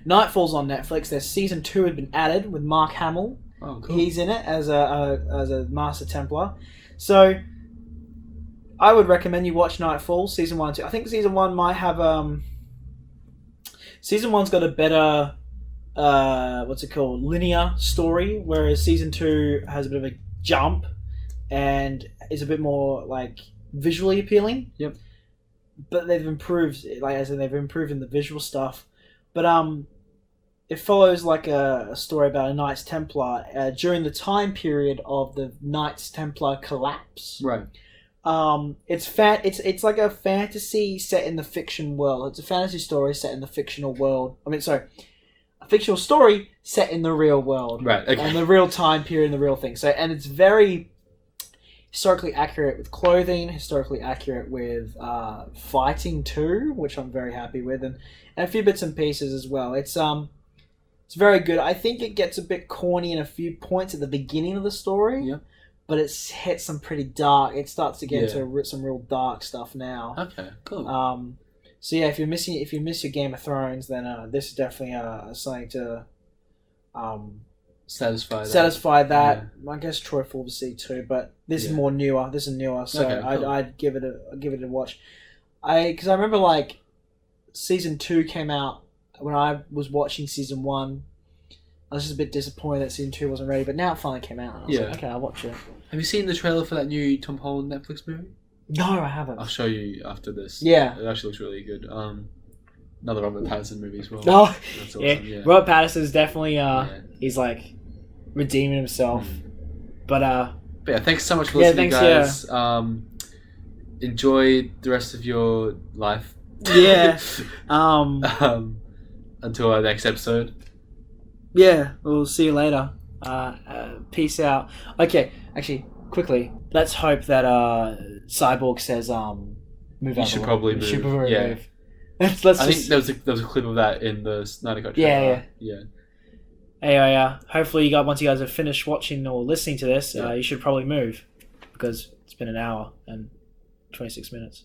Nightfall's on Netflix. Their season 2 has been added with Mark Hamill. Oh, cool. He's in it as a Master Templar. So I would recommend you watch Nightfall season 1 and 2. I think season 1 might have season 1's got a better linear story, whereas season 2 has a bit of a jump and is a bit more like visually appealing. Yep. But they've improved, they've improved in the visual stuff. But it follows like a story about a Knights Templar during the time period of the Knights Templar collapse. Right. It's like a fantasy set in the fiction world. It's a fantasy story set in the fictional world. A fictional story set in the real world. Right. Okay. And the real time period and the real thing. So, and it's very historically accurate with clothing, historically accurate with fighting too, which I'm very happy with, and a few bits and pieces as well. It's very good. I think it gets a bit corny in a few points at the beginning of the story. Yeah. But it's hit some pretty dark. It starts to get into some real dark stuff now. Okay, cool. So yeah, if you miss your Game of Thrones, then this is definitely something to satisfy that. Yeah. I guess Troy Full see too, but this is more newer. This is newer, so okay, cool. I'd give it a watch. Because I remember like season 2 came out when I was watching season 1. I was just a bit disappointed that season 2 wasn't ready, but now it finally came out. And I was like, okay, I'll watch it. Have you seen the trailer for that new Tom Holland Netflix movie? No, I haven't. I'll show you after this. Yeah. It actually looks really good. Another Robert Pattinson movie as well. Oh, that's awesome. Yeah. Robert Pattinson's definitely, he's like redeeming himself. But yeah, thanks so much for listening, guys. Yeah. Enjoy the rest of your life. Yeah. Until our next episode. Yeah, we'll see you later. Peace out. Okay, actually, quickly, let's hope that Cyborg says move out. You should probably move. Move. I think there was a clip of that in the Snyder Cut trailer. Yeah. Anyway, hopefully once you guys have finished watching or listening to this, you should probably move because it's been an hour and 26 minutes.